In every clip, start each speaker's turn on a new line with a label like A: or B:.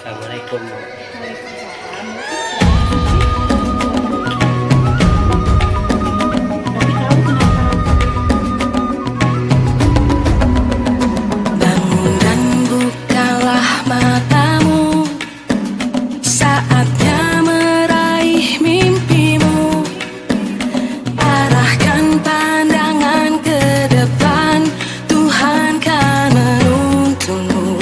A: Assalamualaikum.
B: Bangun dan bukalah matamu, saatnya meraih mimpimu. Arahkan pandangan ke depan, Tuhan kan menuntunmu.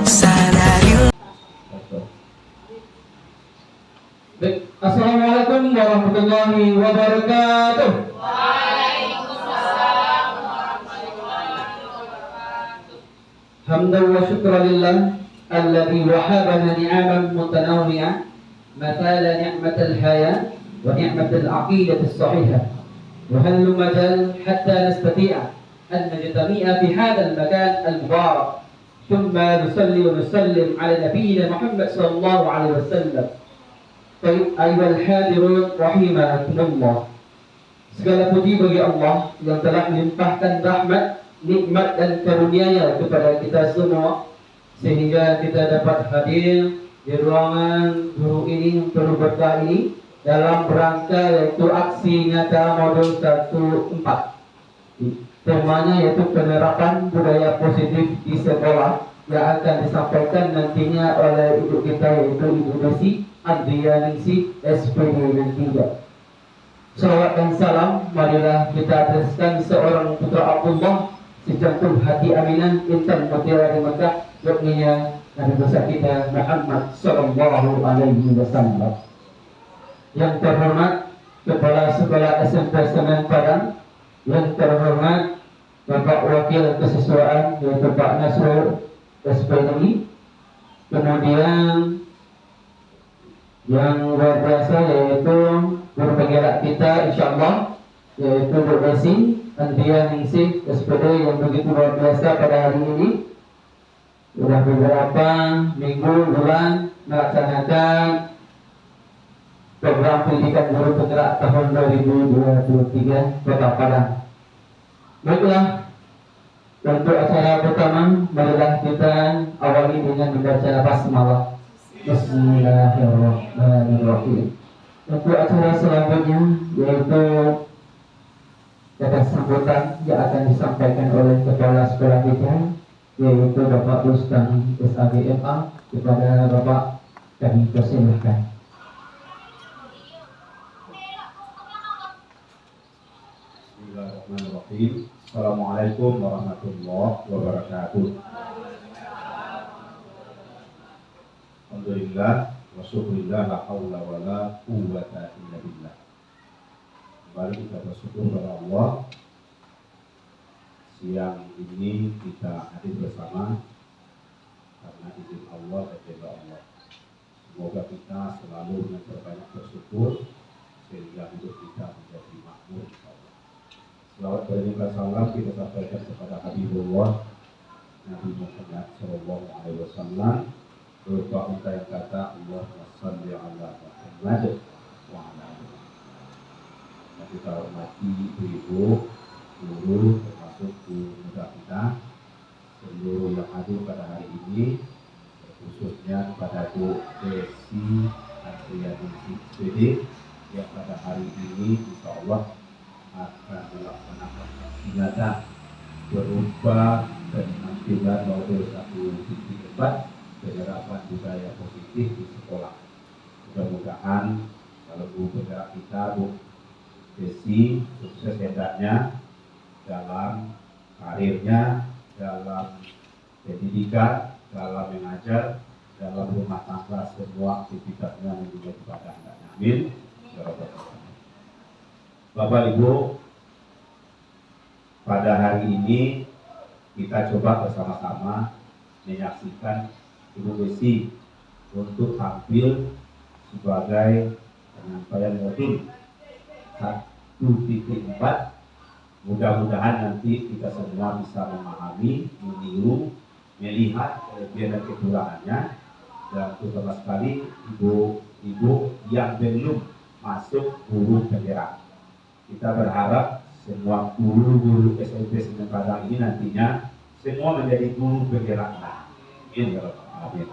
B: Sadarilah.
C: Baik, Assalamualaikum warahmatullahi wabarakatuh. Hamdan wa syukran lillah alladhi wahabana ni'aman mutanawwi'ah mathala ni'matal hayat wa ni'matal aqidah as-sahihah wa hal majal hatta nastati'a an najtami'a fi hadha al-makan al-mubarak thumma nusalli wa nusallim ala nabiyyina Muhammad sallallahu alaihi wasallam. Baik, ayyuhal hadirun rahimakumullah. Segala puji bagi Allah yang telah melimpahkan rahmat, nikmat dan karunia-Nya kepada kita semua sehingga kita dapat hadir di ruangan guru ini yang penuh berkah ini dalam rangka yaitu aksi nyata modul 14. Temanya yaitu penerapan budaya positif di sekolah yang akan disampaikan nantinya oleh ibu kita yaitu Ibu Desi Andrianingsih SPD yang 3. Salawat dan salam marilah kita ataskan seorang putra Abdullah sejantung hati aminan intan mutiara di Mekah yakninya Nabi besar kita Muhammad sallallahu alaihi wasallam. Yang terhormat Kepala Sekolah SMP Senen Padang, yang terhormat Bapak Wakil Kesiswaan yaitu Pak Nasrul SPD, kemudian yang luar biasa yaitu guru penggerak kita insyaallah yaitu Bu Desi Andrianingsih SPD yang begitu luar biasa pada hari ini. Sudah beberapa minggu bulan melaksanakan program pendidikan guru penggerak tahun 2023 Kota Padang. Baiklah, untuk acara pertama marilah kita awali dengan membaca basmalah. Bismillahirrahmanirrahim. Untuk acara selanjutnya yaitu kata sambutan yang akan disampaikan oleh kepala sekolah kita yaitu Bapak Bustami SAGMA. Kepada Bapak kami persilahkan.
D: Bismillahirrahmanirrahim. Assalamualaikum warahmatullahi wabarakatuh. Alhamdulillah wa syukurillah la haula wa la quwwata illa billah. Kembali kita bersyukur kepada Allah. Siang ini kita hadir bersama karena izin Allah dan kehendak Allah. Semoga kita selalu memperbanyak bersyukur sehingga hidup kita menjadi makmur insyaallah. Selawat dan salam kita sampaikan kepada Habibullah Nabi Muhammad sallallahu alaihi wasallam berupa ungkapan kata Allahumma shalli ala Muhammad wa ala ali. Yang kita hormati ibu, guru, termasuk guru muda kita, seluruh yang hadir pada hari ini, khususnya kepada Bu Desi Andrianingsih SPD yang pada hari ini insya Allah akan melaksanakan aksi nyata berupa penampilan model 1.4 penerapan budaya positif di sekolah. Mudah-mudahan kalau guru penggerak kita Bu Desi sukses hendaknya dalam karirnya, dalam pendidikan, dalam mengajar, dalam rumah tangga, semua aktivitasnya menjadi ibadah hendaknya. Amin. Bapak Ibu, pada hari ini kita coba bersama-sama menyaksikan Ibu Desi untuk tampil sebagai penyampaian modul 1.4. Mudah-mudahan nanti kita semua bisa memahami, meniru, melihat kelebihan dan kekurangannya, dan terutama sekali ibu-ibu yang belum masuk guru penggerak. Kita berharap semua guru-guru SMP Senen Padang ini nantinya semua menjadi guru penggerak. Amin ya rabbal alamin.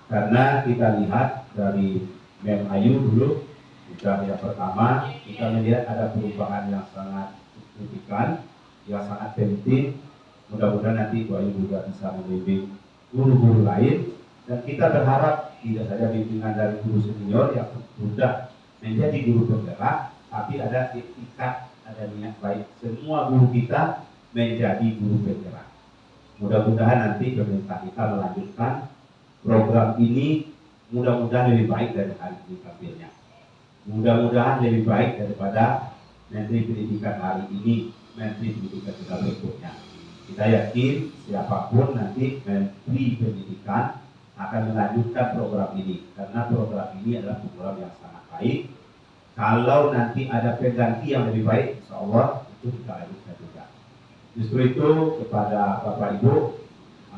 D: Karena kita lihat dari Mem Ayu dulu, sudah yang pertama kita melihat ada perubahan yang sangat signifikan, yang sangat penting. Mudah-mudahan nanti Bu Ayu juga bisa membimbing guru-guru lain, dan kita berharap tidak saja bimbingan dari guru senior yang sudah menjadi guru penggerak, tapi ada etikat, ada niat baik semua guru kita menjadi guru penggerak. Mudah-mudahan nanti pemerintah kita melanjutkan program ini, mudah-mudahan lebih baik dari hari ini tampilnya. Mudah-mudahan lebih baik daripada Menteri Pendidikan hari ini, Menteri Pendidikan kita berikutnya. Kita yakin siapapun nanti Menteri Pendidikan akan melanjutkan program ini, karena program ini adalah program yang sangat baik. Kalau nanti ada pengganti yang lebih baik, insya Allah itu kita lanjutkan juga. Justru itu kepada Bapak Ibu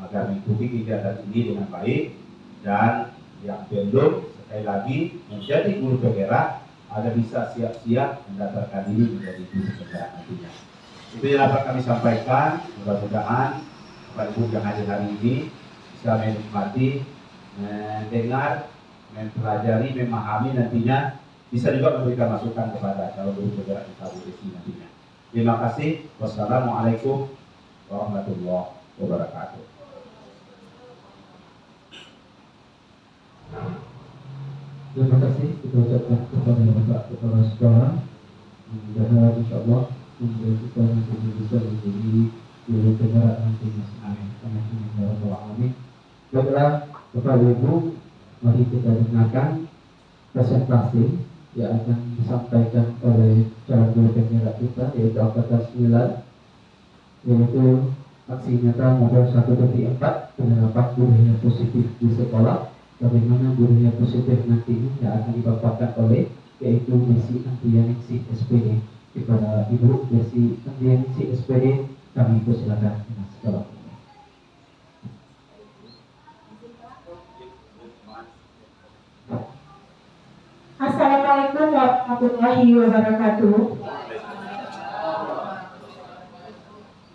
D: agar mengikuti kegiatan ini dengan baik, dan yang belum sekali lagi menjadi guru penggerak agar bisa siap-siap mendaftarkan diri menjadi guru penggerak nantinya. Itu yang dapat kami sampaikan. Mudah-mudahan Bapak Ibu yang hadir hari ini bisa menikmati, mendengar, mempelajari, memahami, nantinya bisa juga memberikan masukan kepada calon guru penggerak kita nantinya. Terima kasih. Wassalamualaikum warahmatullahi wabarakatuh.
C: Terima kasih kita ucapkan kepada Bapak Kepala Sekolah. Mudah-mudahan insyaAllah kita nanti bisa menjadi guru penggerak nanti. Amin. Baiklah Bapak Ibu, mari kita dengarkan presentasi yang akan disampaikan oleh calon guru penggerak kita, yaitu angkatan 9, yaitu aksi nyata model 1/4 penerapan budaya positif di sekolah. Bagaimana budaya positif nantinya yang akan dipaparkan oleh, yaitu Desi Andrianingsih SPD. Kepada Ibu Desi Andrianingsih SPD, kami persilakan dengan segala hormat.
A: Assalamualaikum warahmatullahi wabarakatuh.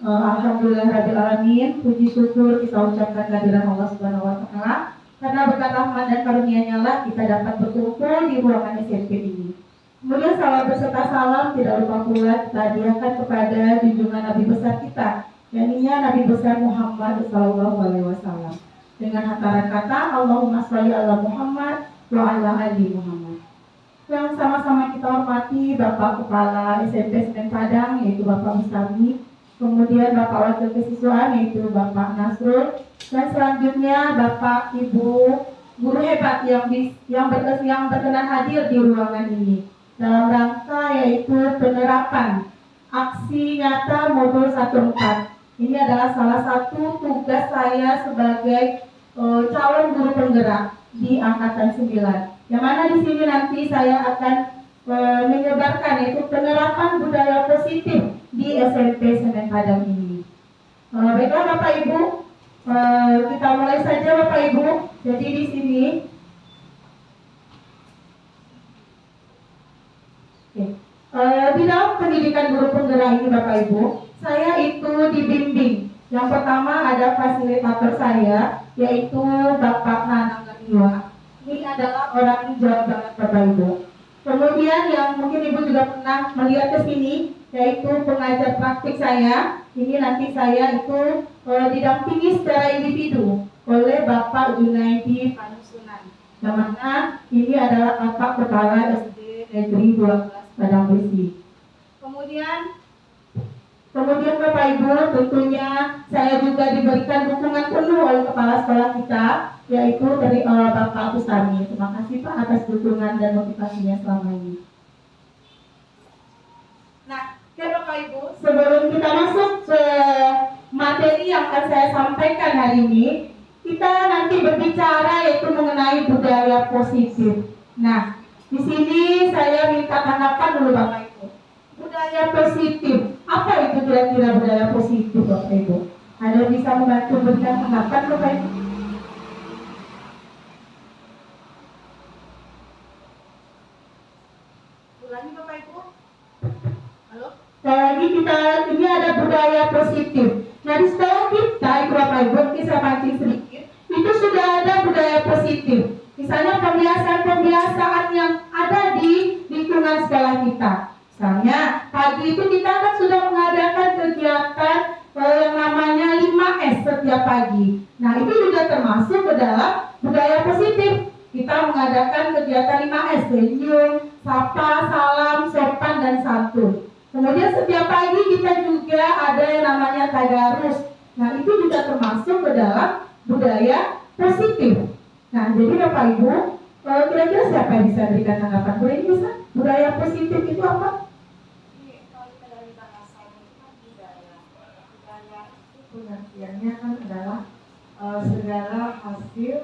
A: Alhamdulillahirrahmanirrahim. Puji syukur kita ucapkan kehadiran Allah Subhanahu wa Ta'ala, karena berkat rahmat dan karunia-Nya lah kita dapat berkumpul di ruangan SMP ini. Kemudian salam beserta salam tidak lupa pula kita hadiahkan kepada junjungan Nabi besar kita, yakni Nabi besar Muhammad SAW, dengan hantaran kata Allahumma sholli ala Muhammad wa ala ali Muhammad. Yang sama-sama kita hormati Bapak Kepala SMP Senen Padang, yaitu Bapak Mustami, kemudian Bapak Wakil Kesiswaan, yaitu Bapak Nasrul, dan selanjutnya Bapak Ibu guru hebat yang berkenan hadir di ruangan ini dalam rangka yaitu penerapan aksi nyata modul 14. Ini adalah salah satu tugas saya sebagai calon guru penggerak di angkatan 9. Yang mana di sini nanti saya akan menyebarkan yaitu penerapan budaya positif di SMP Senen Padang ini. Baiklah Bapak Ibu, kita mulai saja Bapak Ibu. Jadi di sini, di dalam pendidikan guru penggerak ini Bapak Ibu, saya itu dibimbing. Yang pertama ada fasilitator saya, yaitu Bapak Nanang Ganiwa. Ini adalah orang Jawa Barat Bapak Ibu. Kemudian yang mungkin Ibu juga pernah melihat ke sini, yaitu pengajar praktik saya. Ini nanti saya itu didampingi secara individu oleh Bapak Junaidi Panusunan. Yang mana ini adalah Bapak Kepala SD Negeri 12 Padang Besi. Kemudian Bapak Ibu, tentunya saya juga diberikan dukungan penuh oleh kepala sekolah kita, yaitu dari Bapak Pusami. Terima kasih Pak atas dukungan dan motivasinya selama ini. Nah, oke Bapak Ibu, sebelum kita masuk ke materi yang akan saya sampaikan hari ini, kita nanti berbicara yaitu mengenai budaya positif. Nah, di sini saya minta tanggapan dulu Bapak Ibu. Budaya positif, apa itu kira-kira budaya positif Bapak Ibu? Ada bisa membantu berikan tanggapan Bapak Ibu? Ulangi Bapak Ibu. Halo? Lagi ini ada budaya positif. Nah di sekolah kita itu Bapak Ibu, saya pancing sedikit, itu pagi. Nah, itu juga termasuk ke dalam budaya positif. Kita mengadakan kegiatan 5S, senyum, sapa, salam, sopan, dan santun. Kemudian setiap pagi kita juga ada yang namanya tadarus. Nah, itu juga termasuk ke dalam budaya positif. Nah, jadi Bapak Ibu, kira-kira siapa yang bisa berikan tanggapan? Boleh bisa? Budaya positif itu apa?
E: Kalau dari bahasa itu kan budaya itu pengertiannya kan adalah segala hasil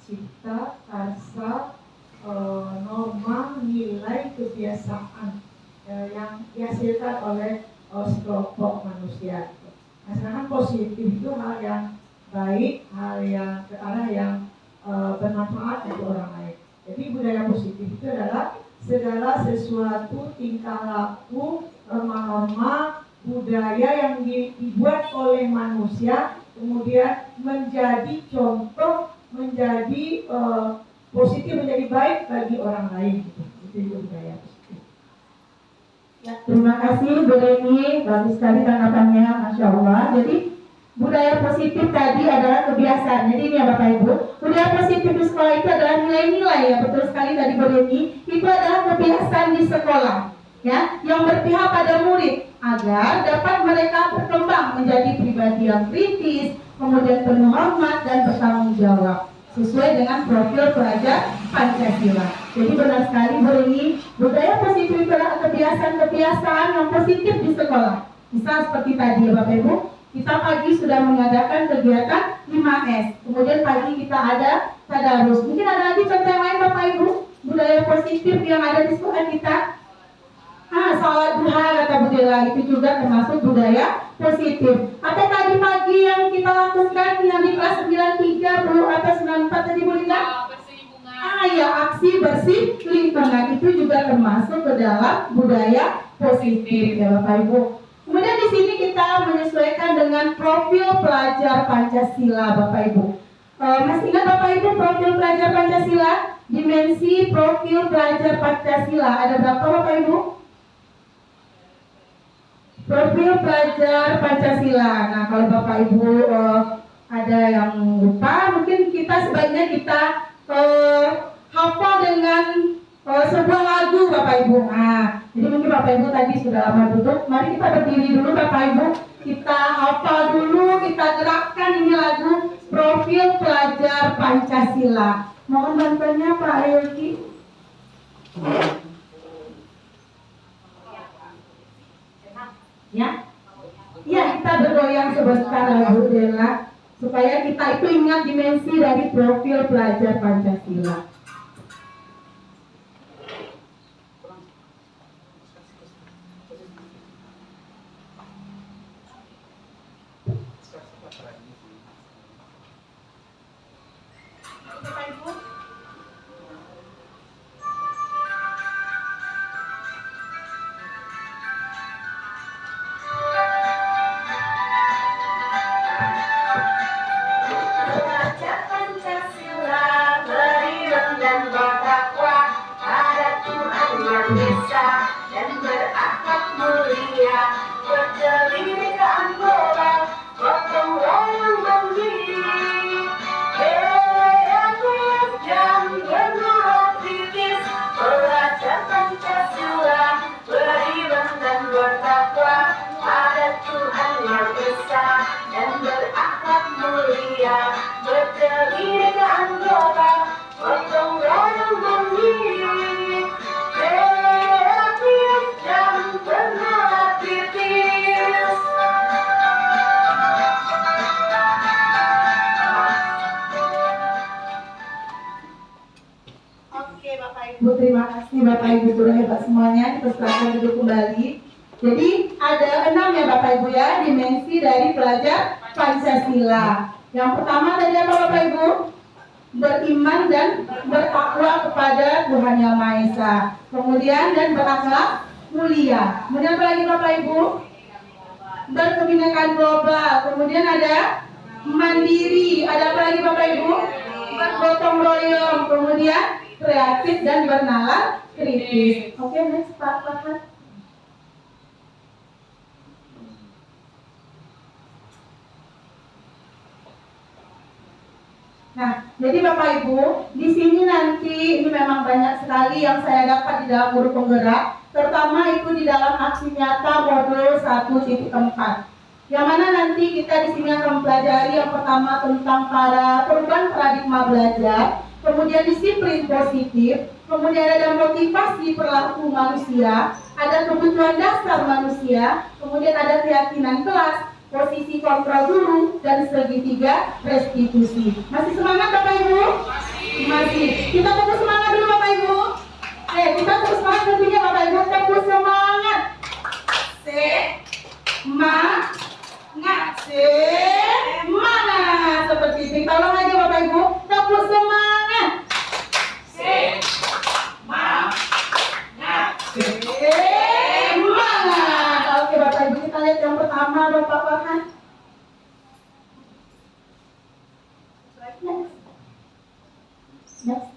E: cipta, karsa, norma, nilai, kebiasaan yang dihasilkan oleh sekelompok manusia. Nah, sedangkan positif itu hal yang baik, hal yang ke arah yang bermanfaat untuk orang lain. Jadi budaya positif itu adalah segala sesuatu tingkah laku, norma-norma, budaya yang dibuat oleh manusia, kemudian menjadi contoh, menjadi positif, menjadi baik bagi orang lain. Itu budaya positif.
A: Ya, terima kasih Bu Reni, bagus sekali tanggapannya, Masya Allah. Jadi budaya positif tadi adalah kebiasaan. Jadi ini ya Bapak Ibu, budaya positif di sekolah itu adalah nilai-nilai ya, betul sekali tadi Bu Reni. Itu adalah kebiasaan di sekolah, ya, yang berpihak pada murid agar dapat mereka berkembang menjadi pribadi yang kritis, kemudian penuh hormat dan bertanggung jawab sesuai dengan profil pelajar Pancasila. Jadi benar sekali Bu Reni, budaya positif itu adalah kebiasaan-kebiasaan yang positif di sekolah. Misal seperti tadi ya Bapak Ibu, kita pagi sudah mengadakan kegiatan 5S, kemudian pagi kita ada tadarus. Mungkin ada lagi contoh yang lain Bapak Ibu, budaya positif yang ada di sekolah kita. Salat duha kata Bu Dela, itu juga termasuk budaya positif. Apa tadi pagi yang kita lakukan yang di kelas 93 Bu atau 94 tadi Bu Dela? Ya, aksi bersih lingkungan itu juga termasuk ke dalam budaya positif ya Bapak Ibu. Kemudian di sini kita menyesuaikan dengan profil pelajar Pancasila Bapak Ibu. Masih ingat Bapak Ibu profil pelajar Pancasila? Dimensi profil pelajar Pancasila ada berapa Bapak Ibu? Profil pelajar Pancasila. Nah, kalau Bapak Ibu ada yang lupa, mungkin kita sebaiknya kita hafal dengan sebuah lagu Bapak Ibu. Jadi mungkin Bapak Ibu tadi sudah lama duduk, mari kita berdiri dulu Bapak Ibu, kita hafal dulu, kita gerakkan ini lagu profil pelajar Pancasila. Mohon bantuannya Pak Ayoki. Ya, kita bergoyang sebentar Bu Dela supaya kita itu ingat dimensi dari profil pelajar Pancasila. Terima kasih Bapak Ibu, sudah hebat semuanya. Kita silakan duduk kembali. Jadi ada 6 ya Bapak Ibu ya, dimensi dari pelajar Pancasila. Yang pertama tadi apa Bapak Ibu? Beriman dan bertakwa kepada Tuhan Yang Maha Esa. Kemudian dan berakhlak mulia. Kemudian apa lagi Bapak Ibu? Berkebinekaan global. Kemudian ada mandiri. Ada apa lagi Bapak Ibu? Bergotong royong. Kemudian kreatif dan bernalar kritis. Oke, next Pak Farhan. Nah, jadi Bapak Ibu, di sini nanti ini memang banyak sekali yang saya dapat di dalam guru penggerak, terutama itu di dalam aksi nyata modul 1.4. Yang mana nanti kita di sini akan mempelajari yang pertama tentang perubahan paradigma belajar, kemudian disiplin positif, kemudian ada motivasi perilaku manusia, ada kebutuhan dasar manusia, kemudian ada keyakinan kelas, posisi kontrol guru, dan segitiga restitusi. Masih semangat Bapak Ibu? Masih. Kita tepuk semangat dulu Bapak Ibu. Kita tepuk semangat tentunya Bapak Ibu. Tepuk semangat. Semangat. Seperti itu. Tolong aja Bapak Ibu. Tepuk semangat. Semangat. Oke Bapak Ibu, kita lihat yang pertama Bapak Farhan. Next.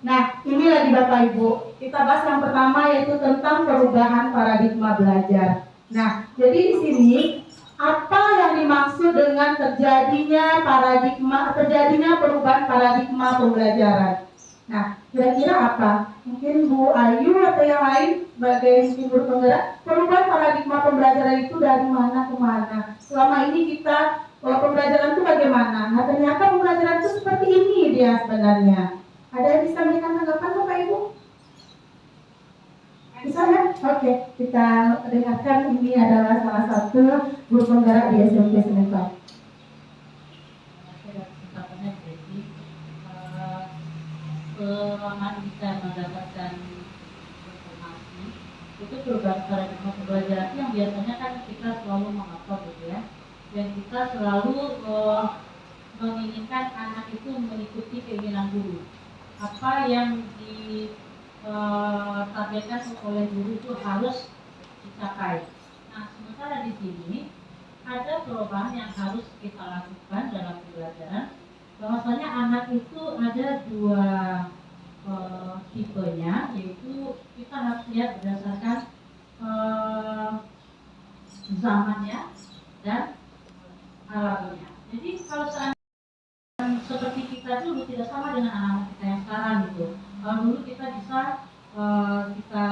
A: Nah, ini lagi Bapak Ibu. Kita bahas yang pertama yaitu tentang perubahan paradigma belajar. Nah, jadi di sini apa yang dimaksud dengan terjadinya perubahan paradigma pembelajaran? Nah, kira-kira apa? Mungkin Bu Ayu atau yang lain sebagai guru penggerak, perubahan paradigma pembelajaran itu dari mana ke mana? Selama ini kita pembelajaran itu bagaimana? Nah, ternyata pembelajaran itu seperti ini dia sebenarnya. Ada yang bisa memberikan tanggapan Bapak Ibu? Bisa ya? Oke, kita dengarkan. Ini adalah salah satu guru penggerak di SMP Senegal.
F: Selama kita mendapatkan informasi, itu perubahan paradigma pembelajaran yang biasanya kan kita selalu mengupload gitu ya, dan kita selalu menginginkan anak itu mengikuti keinginan guru. Apa yang ditargetkan oleh guru itu harus dicapai. Nah, sementara di sini ada perubahan yang harus kita lakukan dalam pembelajaran. Bahwasanya anak itu ada dua tipenya, yaitu kita harus lihat berdasarkan zamannya dan alamnya. Jadi kalau seperti kita dulu tidak sama dengan anak-anak kita yang sekarang gitu. Kalau dulu kita bisa kita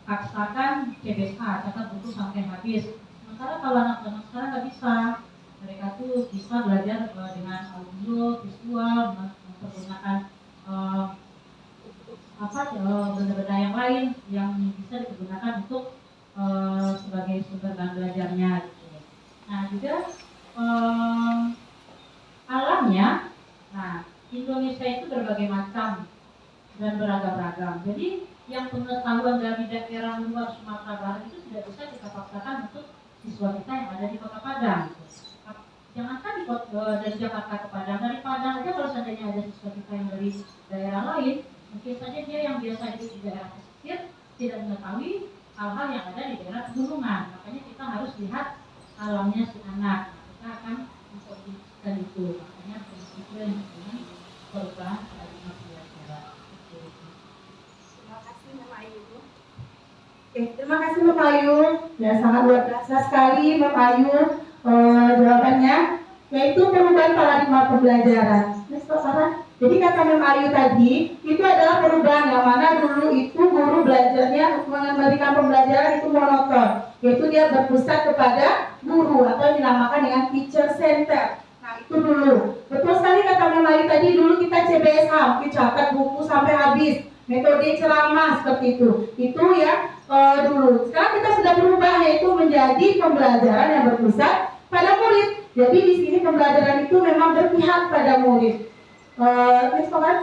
F: paksakan CBK, catat buku sampai habis. Sementara kalau anak-anak sekarang nggak bisa. Mereka tuh bisa belajar dengan audio, visual, menggunakan benda-benda yang lain yang bisa digunakan untuk sebagai sumber bahan belajarnya. Gitu. Nah juga alamnya, nah Indonesia itu berbagai macam dan beragam-ragam. Jadi yang pengetahuan dari daerah luar Sumatera Barat itu tidak bisa kita paksakan untuk siswa kita yang ada di Kota Padang. Jangankan dari Jakarta ke Padang, dari Padang aja kalau seandainya ada siswa kita yang dari daerah lain, mungkin saja dia yang biasa hidup di daerah pesisir tidak mengetahui hal-hal yang ada di daerah pegunungan. Makanya kita harus lihat alamnya si anak. Nah, kita akan memperhatikan itu. Makanya prinsipnya dengan perubahan paradigma pembelajaran.
E: Terima kasih Mbak Ayu.
A: Oke, terima kasih Bapak Ayu. Ya, sangat luar biasa sekali Bapak Ayu. Jawabannya yaitu perubahan paradigma pembelajaran. Jadi kata Mem Ayu tadi itu adalah perubahan yang mana dulu itu guru belajarnya memberikan pembelajaran itu monoton, yaitu dia berpusat kepada guru atau dinamakan dengan teacher center. Nah itu dulu. Betul sekali kata Mem Ayu tadi, dulu kita CBSH, kita catat buku sampai habis, metode ceramah seperti itu. Itu ya dulu. Sekarang kita sudah berubah, yaitu menjadi pembelajaran yang berpusat pada murid. Jadi di sini pembelajaran itu memang berpihak pada murid.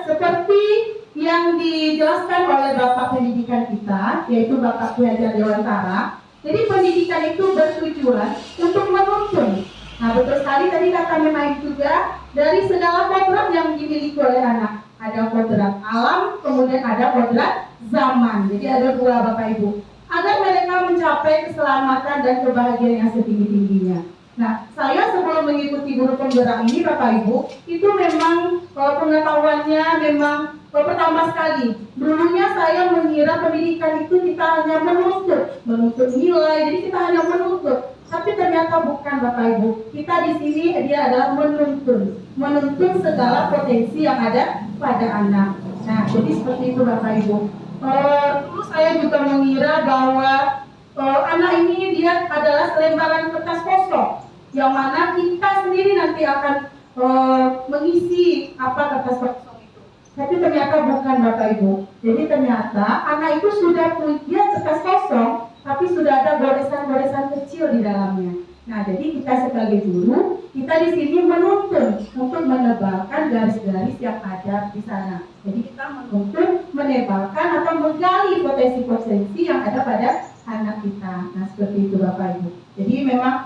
A: Seperti yang dijelaskan oleh Bapak Pendidikan kita, yaitu Bapak Ki Hajar Dewantara. Jadi pendidikan itu bertujuan untuk menuntun. Nah betul sekali tadi kata Mem juga, dari segala kodrat yang dimiliki oleh anak. Ada kodrat alam, kemudian ada kodrat zaman. Jadi ada dua Bapak Ibu. Agar mereka mencapai keselamatan dan kebahagiaan yang setinggi-tingginya. Nah, saya sebelum mengikuti guru penggerak ini Bapak Ibu, itu memang pengetahuannya memang pertama sekali. Dulunya saya mengira pendidikan itu kita hanya menuntut nilai, jadi kita hanya menuntut. Tapi ternyata bukan Bapak Ibu. Kita di sini dia adalah menuntun segala potensi yang ada pada anak. Nah, jadi seperti itu Bapak Ibu. Dulu saya juga mengira bahwa anak ini dia adalah selembaran kertas kosong, yang mana kita sendiri nanti akan mengisi apa kertas kosong itu. Tapi ternyata bukan Bapak Ibu. Jadi ternyata anak itu sudah punya kertas kosong, tapi sudah ada goresan-goresan kecil di dalamnya. Nah, jadi kita sebagai guru, kita di sini menuntun untuk menebalkan garis-garis yang ada di sana. Jadi kita menuntun, menebalkan atau menggali potensi-potensi yang ada pada anak kita. Nah, seperti itu Bapak Ibu. Jadi memang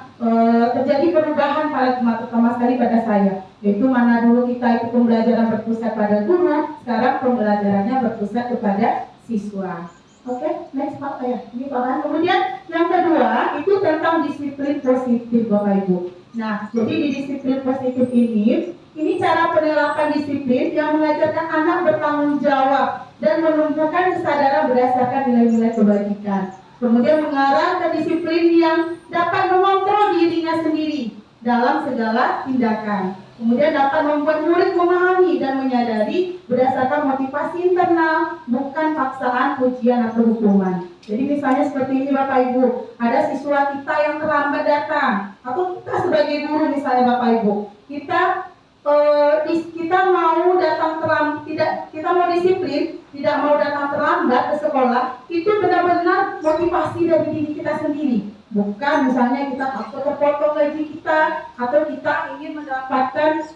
A: terjadi perubahan paradigma pertama sekali pada saya, yaitu mana dulu kita itu pembelajaran berpusat pada guru, sekarang pembelajarannya berpusat kepada siswa. Oke, next Pak ya. Ini Pak. Kemudian yang kedua itu tentang disiplin positif Bapak Ibu. Nah, jadi di disiplin positif ini cara penerapan disiplin yang mengajarkan anak bertanggung jawab dan menumbuhkan kesadaran berdasarkan nilai-nilai kebajikan. Kemudian mengarah ke disiplin yang dapat mengontrol dirinya sendiri dalam segala tindakan. Kemudian dapat membuat murid memahami dan menyadari berdasarkan motivasi internal, bukan paksaan, pujian, atau hukuman. Jadi misalnya seperti ini Bapak Ibu, ada siswa kita yang terlambat datang, atau kita sebagai guru misalnya Bapak Ibu, kita mau datang terlambat, kita mau disiplin, tidak mau datang terlambat ke sekolah, itu benar-benar motivasi dari diri kita sendiri. Bukan misalnya kita takut terpotong gaji kita, atau kita ingin mendapatkan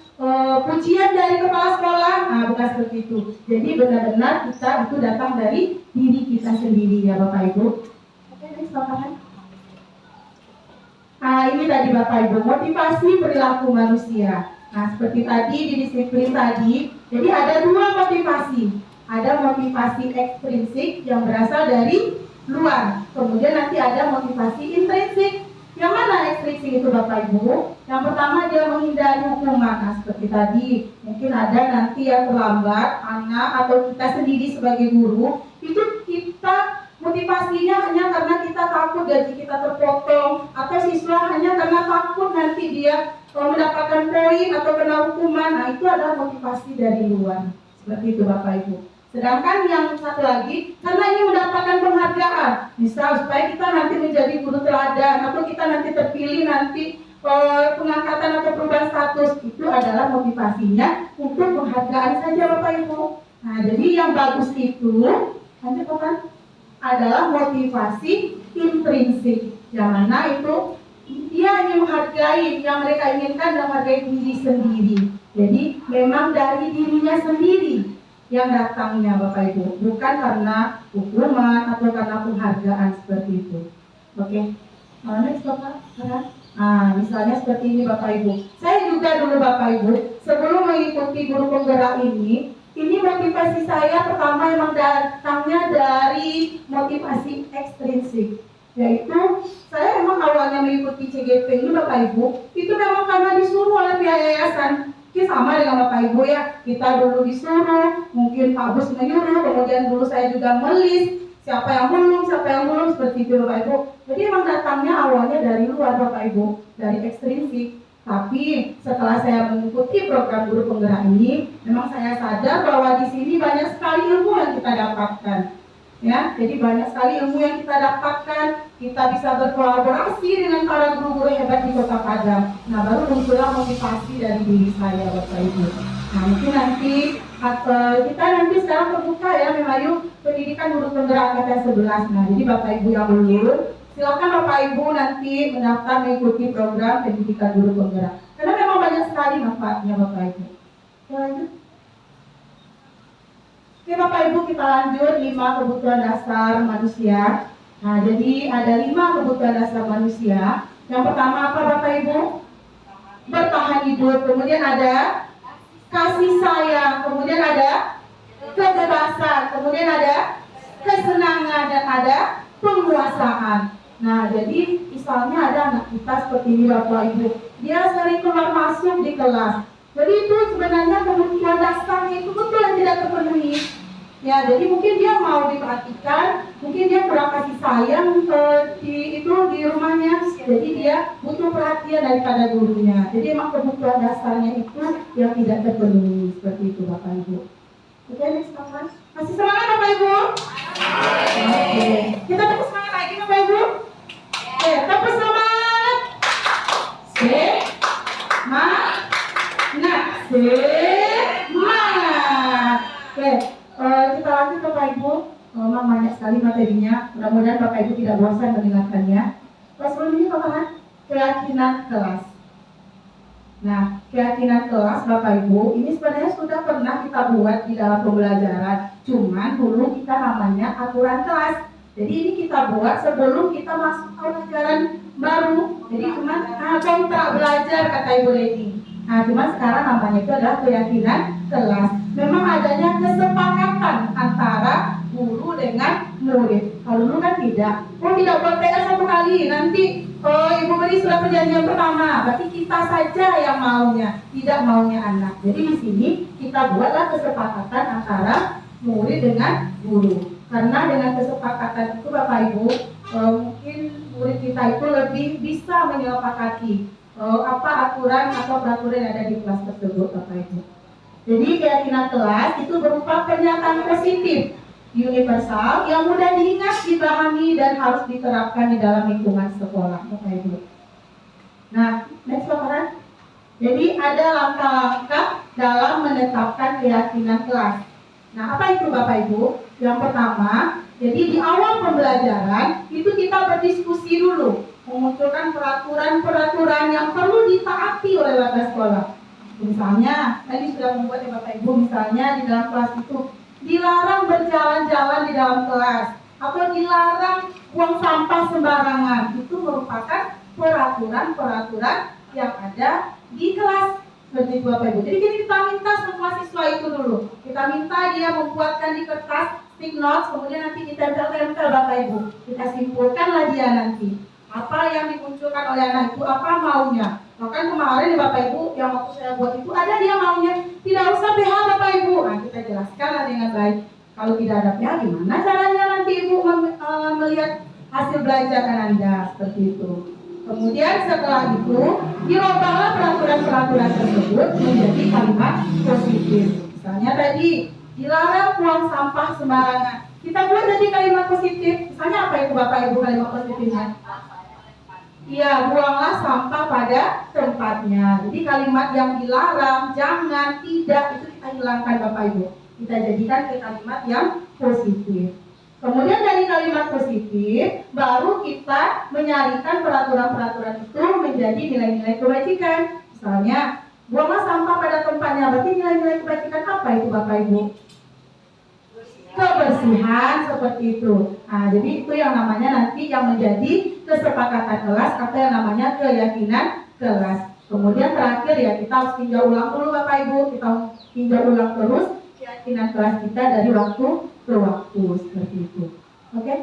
A: pujian dari kepala sekolah. Nah, bukan seperti itu. Jadi benar-benar kita itu datang dari diri kita sendiri ya Bapak Ibu. Oke, ini silakan. Nah, ini tadi Bapak Ibu, motivasi perilaku manusia. Nah, seperti tadi di disiplin tadi, jadi ada dua motivasi. Ada motivasi ekstrinsik yang berasal dari luar. Kemudian nanti ada motivasi intrinsik. Yang mana ekstrinsik itu Bapak Ibu? Yang pertama dia menghindari hukuman. Nah, seperti tadi, mungkin ada nanti yang terlambat, anak atau kita sendiri sebagai guru, itu kita motivasinya hanya karena kita takut gaji kita terpotong, atau siswa hanya karena takut nanti dia mendapatkan poin atau kena hukuman. Nah, itu adalah motivasi dari luar. Seperti itu Bapak Ibu. Sedangkan yang satu lagi, karena ini mendapatkan penghargaan, misal supaya kita nanti menjadi guru teladan, atau kita nanti terpilih nanti pengangkatan atau perubahan status, itu adalah motivasinya untuk penghargaan saja Bapak Ibu. Nah, jadi yang bagus itu, nanti Bapak, adalah motivasi intrinsik, yang mana itu dia ingin menghargai, yang mereka inginkan menghargai diri sendiri. Jadi memang dari dirinya sendiri yang datangnya Bapak Ibu, bukan karena hukuman atau karena penghargaan seperti itu. Oke, next Bapak. Nah, misalnya seperti ini Bapak Ibu. Saya juga dulu Bapak Ibu, sebelum mengikuti guru penggerak ini motivasi saya pertama memang datangnya dari motivasi ekstrinsik, yaitu saya memang awalnya mengikuti CGP ini Bapak Ibu, itu memang karena disuruh oleh pihak yayasan. Sama dengan Bapak Ibu ya, kita dulu disuruh, mungkin Pak Bus menyuruh, kemudian dulu saya juga melis siapa yang belum seperti itu Bapak Ibu. Jadi memang datangnya awalnya dari luar Bapak Ibu, dari ekstrinsik. Tapi setelah saya mengikuti program guru penggerak ini, memang saya sadar bahwa di sini banyak sekali ilmu yang kita dapatkan. Ya, jadi banyak sekali ilmu yang kita dapatkan, kita bisa berkolaborasi dengan para guru-guru hebat di Kota Padang. Nah, baru muncullah motivasi dari diri saya Bapak Ibu. Nah, mungkin nanti kita nanti sekarang terbuka ya, Memayu pendidikan guru penggerak angkatan 11. Nah, jadi Bapak Ibu yang belum, silakan Bapak Ibu nanti mendaftar mengikuti program pendidikan guru penggerak. Karena memang banyak sekali manfaatnya Bapak Ibu. Kita lanjut. Oke Bapak Ibu, kita lanjut 5 kebutuhan dasar manusia. Nah, jadi ada 5 kebutuhan dasar manusia. Yang pertama apa Bapak Ibu? Bertahan hidup. Kemudian ada kasih sayang. Kemudian ada kebebasan. Kemudian ada kesenangan dan ada penguasaan. Nah, jadi misalnya ada anak kita seperti ini Bapak Ibu, dia sering keluar masuk di kelas. Jadi itu sebenarnya kebutuhan dasarnya itu betul yang tidak terpenuhi. Ya, jadi mungkin dia mau diperhatikan, mungkin dia kurang kasih sayang di rumahnya, jadi dia butuh perhatian daripada gurunya. Jadi emang kebutuhan dasarnya itu yang tidak terpenuhi seperti itu Bapak Ibu. Oke, next Bapak. Masih semangat Bapak Ibu? Oke, kita tepuk semangat lagi Bapak Ibu. Oke, tepuk semangat. Semangat. Oke. Kita lanjut Bapak Ibu. Memang banyak sekali materinya. Mudah-mudahan Bapak Ibu tidak bosan mendengarkannya. Sebelum ini Bapak, keyakinan kelas. Nah, keyakinan kelas Bapak Ibu, ini sebenarnya sudah pernah kita buat di dalam pembelajaran. Cuman dulu kita namanya aturan kelas. Jadi ini kita buat sebelum kita masuk ke pelajaran baru. Jadi cuman kontrak belajar kata Ibu Leni. Nah, cuman sekarang namanya itu adalah keyakinan kelas. Memang adanya kesepakatan antara guru dengan murid. Kalau dulu kan tidak. Oh, tidak buat PR satu kali. Nanti Ibu beri surat perjanjian pertama. Berarti kita saja yang maunya, tidak maunya anak. Jadi di sini kita buatlah kesepakatan antara murid dengan guru. Karena dengan kesepakatan itu Bapak Ibu, mungkin murid kita itu lebih bisa menyepakati apa aturan atau peraturan yang ada di kelas tersebut Bapak Ibu. Jadi keyakinan kelas itu berupa pernyataan positif, universal, yang mudah diingat, dipahami, dan harus diterapkan di dalam lingkungan sekolah Bapak Ibu. Nah, next Bapak. Jadi ada langkah-langkah dalam menetapkan keyakinan kelas. Nah, apa itu Bapak Ibu? Yang pertama, jadi di awal pembelajaran itu kita berdiskusi dulu, memunculkan peraturan-peraturan yang perlu ditaati oleh warga sekolah. Misalnya, tadi sudah membuat ya Bapak Ibu, misalnya di dalam kelas itu dilarang berjalan-jalan di dalam kelas, atau dilarang buang sampah sembarangan. Itu merupakan peraturan-peraturan yang ada di kelas. Seperti itu Bapak Ibu. Jadi kita minta semua siswa itu dulu. Kita minta dia membuatkan di kertas stick notes, kemudian nanti kita tempel Bapak Ibu. Kita simpulkanlah dia nanti. Apa yang dimunculkan oleh anak itu, apa maunya. Bahkan kemarin ya Bapak Ibu, yang waktu saya buat itu ada dia maunya tidak usah PH Bapak Ibu. Nah, kita jelaskanlah dengan baik. Kalau tidak ada PH, gimana caranya nanti Ibu melihat hasil belajar Anda seperti itu. Kemudian setelah itu dirubahlah peraturan-peraturan tersebut menjadi kalimat positif. Misalnya tadi dilarang buang sampah sembarangan. Kita buat jadi kalimat positif. Misalnya apa itu Bapak Ibu kalimat positifnya? Iya, buanglah sampah pada tempatnya. Jadi kalimat yang dilarang, jangan, tidak, itu kita hilangkan Bapak Ibu. Kita jadikan ke kalimat yang positif. Kemudian dari kalimat positif, baru kita menyarikan peraturan-peraturan itu menjadi nilai-nilai kebajikan. Misalnya, buanglah sampah pada tempatnya. Berarti nilai-nilai kebajikan apa itu Bapak Ibu? Kebersihan, seperti itu. Nah, jadi itu yang namanya nanti yang menjadi kesepakatan kelas atau yang namanya keyakinan kelas. Kemudian terakhir ya, kita harus tinjau ulang dulu Bapak Ibu. Kita tinjau ulang terus keyakinan kelas kita dari waktu ke waktu, seperti itu. Oke?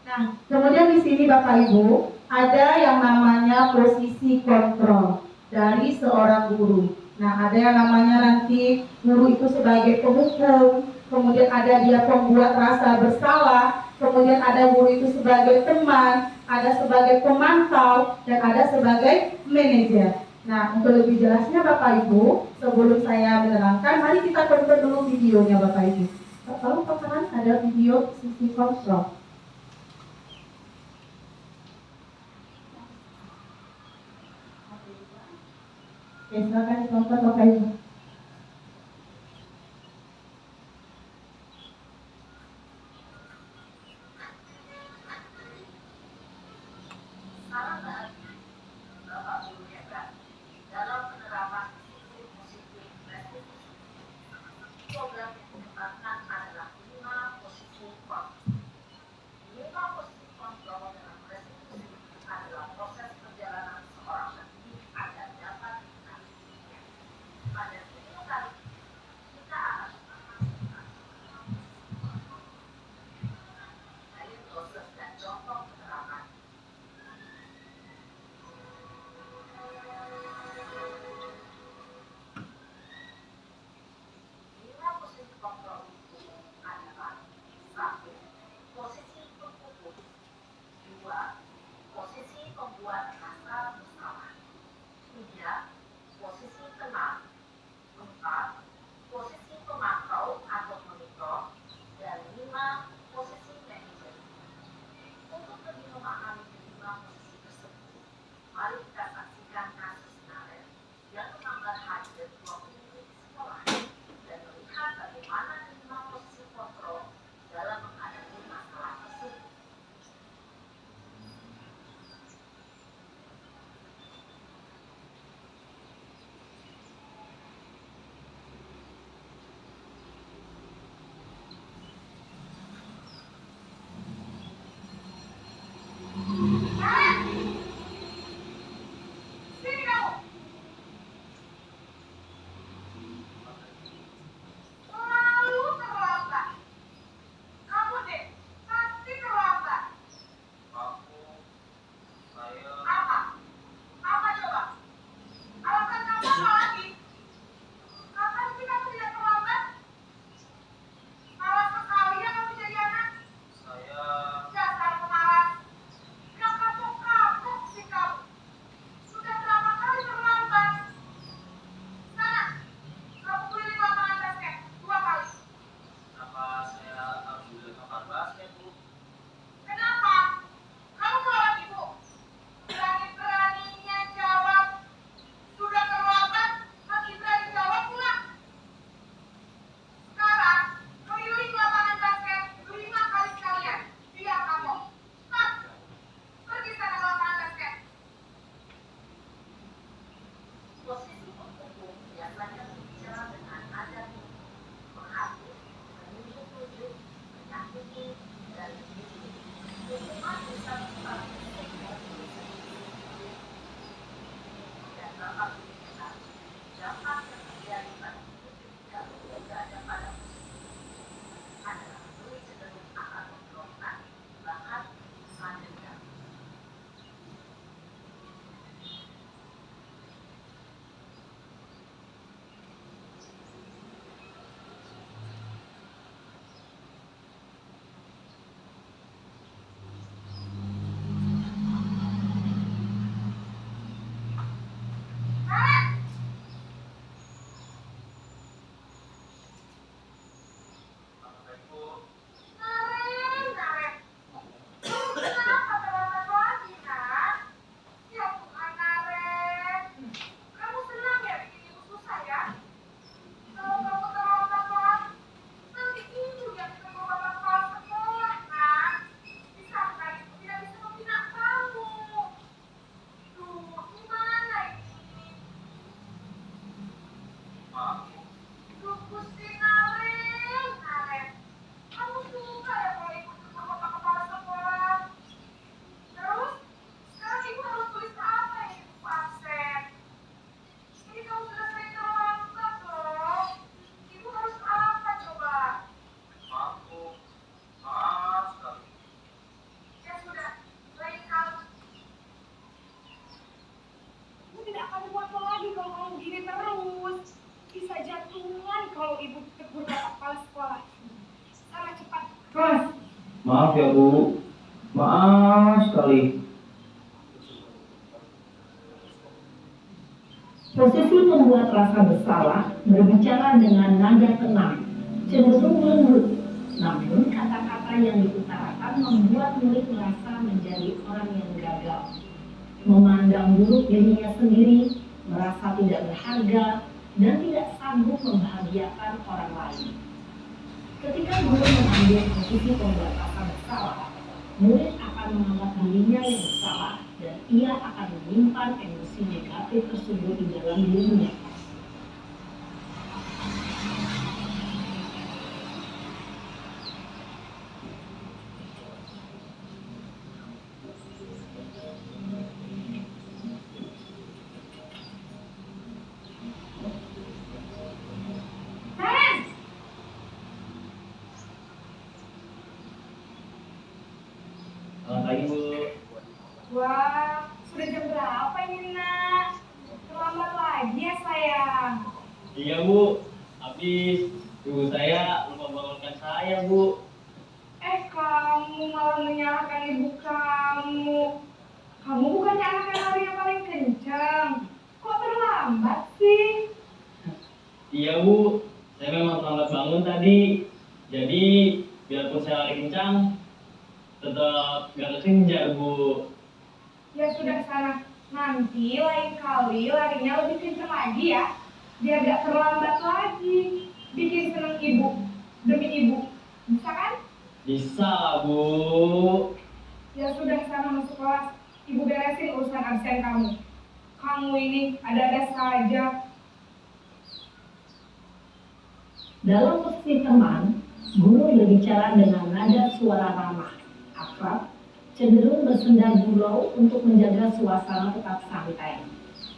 A: Nah, kemudian di sini Bapak Ibu ada yang namanya posisi kontrol dari seorang guru. Nah, ada yang namanya nanti guru itu sebagai penghukum, kemudian ada dia pembuat rasa bersalah, kemudian ada guru itu sebagai teman, ada sebagai pemantau, dan ada sebagai manajer. Nah, untuk lebih jelasnya Bapak Ibu, sebelum saya menerangkan, mari kita tonton dulu videonya Bapak Ibu. Kalau paparan ada video sisi kontrol. Oke, silakan ditonton Bapak Ibu.
E: Lupus kemarin, Karen. Kamu suka ya kalau ikut sama kepala sekolah? Terus, sekarang ibu harus tulis apa ini buku absen? Ini kamu sudah sering terlambat loh. Ibu harus apa coba? Aku, maaf sekali. Ya sudah, lain kali. Ibu tidak akan buat lagi kalau kamu gini terus. Bisa jantungan kalau ibu tegur bapak kepala sekolah. Sana cepat. Kelas.
G: Maaf ya Bu, maaf sekali.
H: Posisi membuat rasa bersalah berbicara dengan nada tenang, cenderung lembut. Namun kata-kata yang diutarakan membuat murid merasa menjadi orang yang gagal. Memandang buruk dirinya sendiri, merasa tidak berharga, dan tidak sanggup membahagiakan orang lain. Ketika guru mengambil posisi pembuat rasa bersalah, murid akan menganggap dirinya yang bersalah dan ia akan menyimpan emosi negatif tersebut di dalam dirinya.
E: Karen!
G: Selamat pagi Bu.
E: Wah, sudah jam berapa ini nak? Terlambat lagi ya sayang.
G: Iya Bu, habis ibu saya lupa bangunkan saya Bu.
E: Kamu malah menyalahkan ibu kamu. Kamu bukannya anak yang larinya paling kencang. Kok terlambat sih?
G: Iya Bu, saya memang terlambat bangun tadi. Jadi biarpun saya lari kencang, tetap gak kekejar Bu.
E: Ya sudah sana. Nanti lain kali larinya lebih kencang lagi ya. Biar gak terlambat lagi. Bikin seneng ibu. Demi ibu. Bisa kan?
G: Bisa Bu.
E: Ya sudah sana masuk kelas. Ibu beresin urusan absen kamu. Kamu ini ada-ada saja.
H: Dalam posisi teman, guru berbicara dengan nada suara ramah, akrab, cenderung bersenda gurau untuk menjaga suasana tetap santai.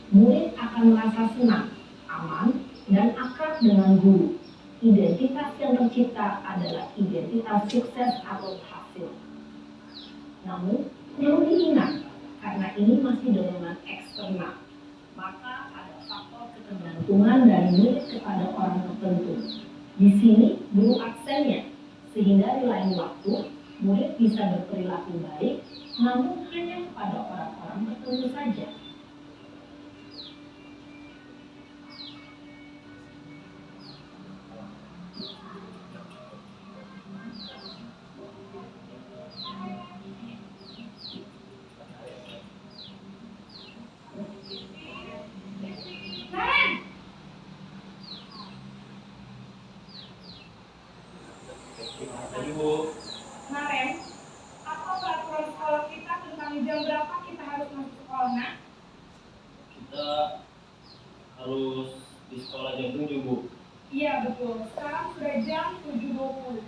H: Murid akan merasa senang, aman, dan akrab dengan guru. Identitas yang tercipta adalah identitas sukses atau berhasil. Namun, perlu diingat, karena ini masih dorongan eksternal, maka ada faktor ketergantungan dari murid kepada orang tertentu. Di sini, guru aksennya, sehingga di lain waktu, murid bisa berperilaku baik, namun hanya kepada orang-orang tertentu saja.
E: Karen!
G: Tadi Bu,
E: Karen, apa peraturan sekolah kita tentang jam berapa kita harus masuk sekolah, nak?
G: kita harus di sekolah jam 7 Bu.
E: Iya betul, sekarang sudah jam 7.20.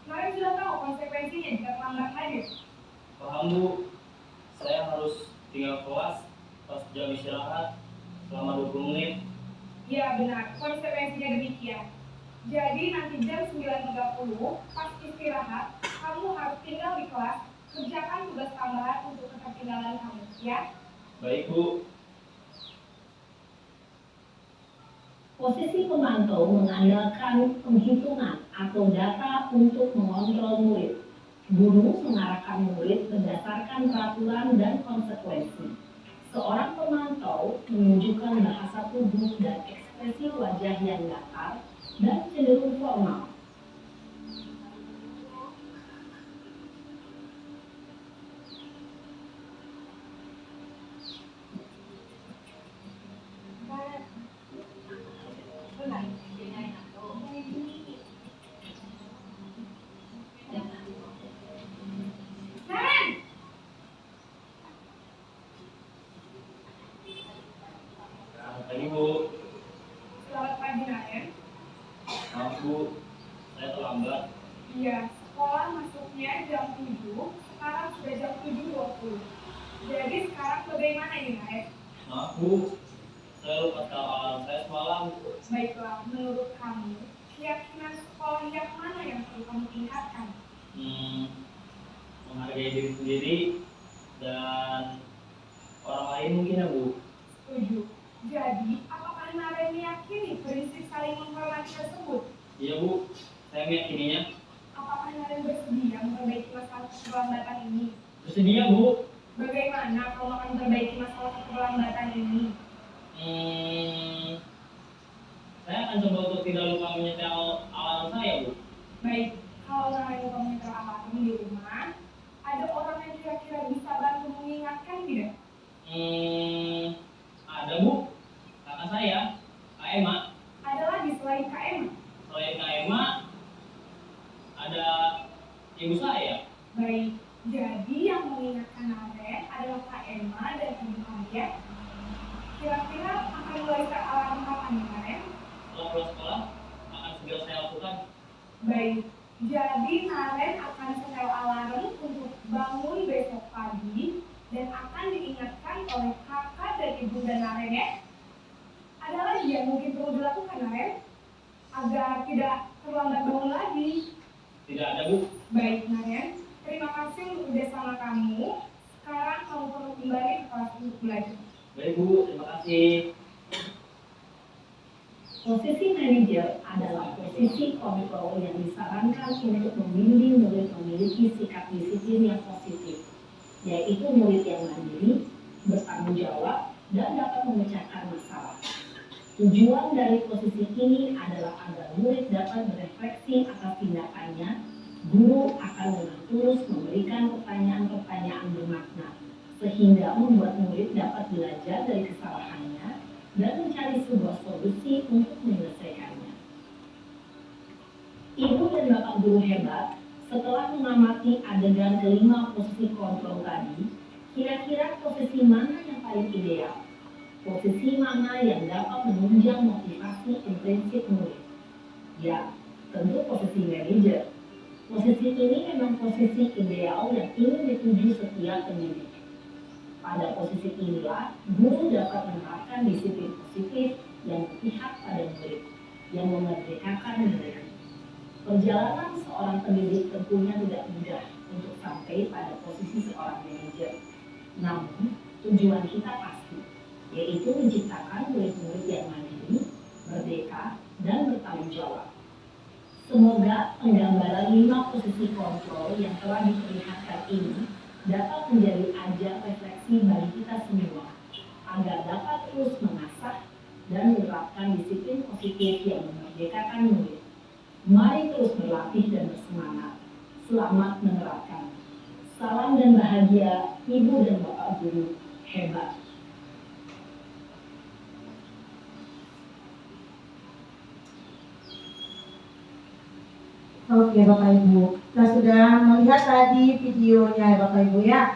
E: Kemarin sudah tahu konsekuensinya jika terlambat hadir.
G: Paham Bu, saya harus tinggal kelas pas jam istirahat selama 20 menit.
E: Iya benar, konsekuensinya demikian. Jadi nanti jam 9.30 pas istirahat, kamu harus tinggal di kelas, kerjakan tugas tambahan untuk ketertinggalan kamu, ya?
G: Baik Bu.
H: Posisi pemantau mengandalkan penghitungan atau data untuk mengontrol murid. Guru mengarahkan murid berdasarkan peraturan dan konsekuensi. Seorang pemantau menunjukkan bahasa tubuh dan ekspresi wajah yang datar dan cenderung formal.
E: Karen!
G: Selamat pagi Bu.
E: Selamat pagi, nak ya.
G: Bu, saya terlambat.
I: Iya, sekolah masuknya jam 7, sekarang sudah jam 7.20. Jadi sekarang bagaimana ini, Naif?
G: Maaf Bu, saya lupa alarm saya semalam.
I: Baiklah, menurut kamu, keyakinan sekolah yang mana yang perlu kamu tingkatkan?
G: Menghargai diri sendiri dan orang lain mungkin ya Bu.
I: Setuju. Jadi, apakah Naren meyakini prinsip saling menghormati tersebut?
G: Iya Bu, saya meyakininya.
I: Apakah Naren bersedia memperbaiki masalah keterlambatan ini?
G: Bersedia Bu.
I: Bagaimana kamu akan memperbaiki masalah keterlambatan ini?
G: Saya akan coba untuk tidak lupa menyetel alarm saya Bu.
I: Baik, kalau Naren lupa menyetel alarm di rumah, ada orang yang kira-kira bisa bantu mengingatkan tidak?
G: Ada Bu, kakak saya, Kak Emma.
I: Ada lagi selain Kak Emma?
G: Selain Kak Emma, ada ibu saya.
I: Baik, jadi yang mengingatkan Naren adalah Kak Emma dan ibu kalian. Kira-kira akan mulai alarm kapan nih, Naren?
G: Setelah pulang sekolah, akan segera saya lakukan.
I: Baik, jadi Naren akan setel alarm untuk bangun besok pagi dan akan diingatkan oleh kakak dan ibu dan Naren ya. Ada lagi yang mungkin perlu dilakukan Naren agar tidak terlambat bangun lagi?
G: Tidak ada Bu.
I: Baik Naren, terima kasih untuk bersama kamu. Sekarang kamu perlu kembali ke kelas untuk belajar.
G: Baik Bu, terima kasih.
H: Posisi manajer adalah posisi kontrol yang disarankan untuk membimbing murid memiliki sikap disiplin yang positif, yaitu murid yang mandiri, bertanggung jawab, dan dapat memecahkan masalah. Tujuan dari posisi ini adalah agar murid dapat berefleksi atas tindakannya. Guru akan dengan tulus memberikan pertanyaan-pertanyaan bermakna, sehingga membuat murid dapat belajar dari kesalahannya dan mencari sebuah solusi untuk menyelesaikannya. Ibu dan Bapak guru hebat, setelah mengamati adegan kelima posisi kontrol tadi, kira-kira posisi mana yang paling ideal? Posisi mana yang dapat menunjang motivasi intrinsik murid? Ya, tentu posisi manajer. Posisi ini memang posisi ideal yang ingin dituju setiap pendidik. Pada posisi inilah, guru dapat menerapkan disiplin positif yang berpihak pada murid, yang memerdekakan murid. Perjalanan seorang pendidik tentunya tidak mudah untuk sampai pada posisi seorang manajer. Namun, tujuan kita pasti, yaitu menciptakan murid-murid yang mandiri, merdeka, dan bertanggung jawab. Semoga penggambaran 5 posisi kontrol yang telah diperlihatkan ini dapat menjadi ajang refleksi bagi kita semua, agar dapat terus mengasah dan menerapkan disiplin positif yang memerdekakan murid. Mari terus berlatih dan bersemangat. Selamat menerapkan. Salam dan bahagia, Ibu dan Bapak guru hebat.
A: Oke Bapak Ibu, kita sudah melihat tadi videonya ya Bapak Ibu ya.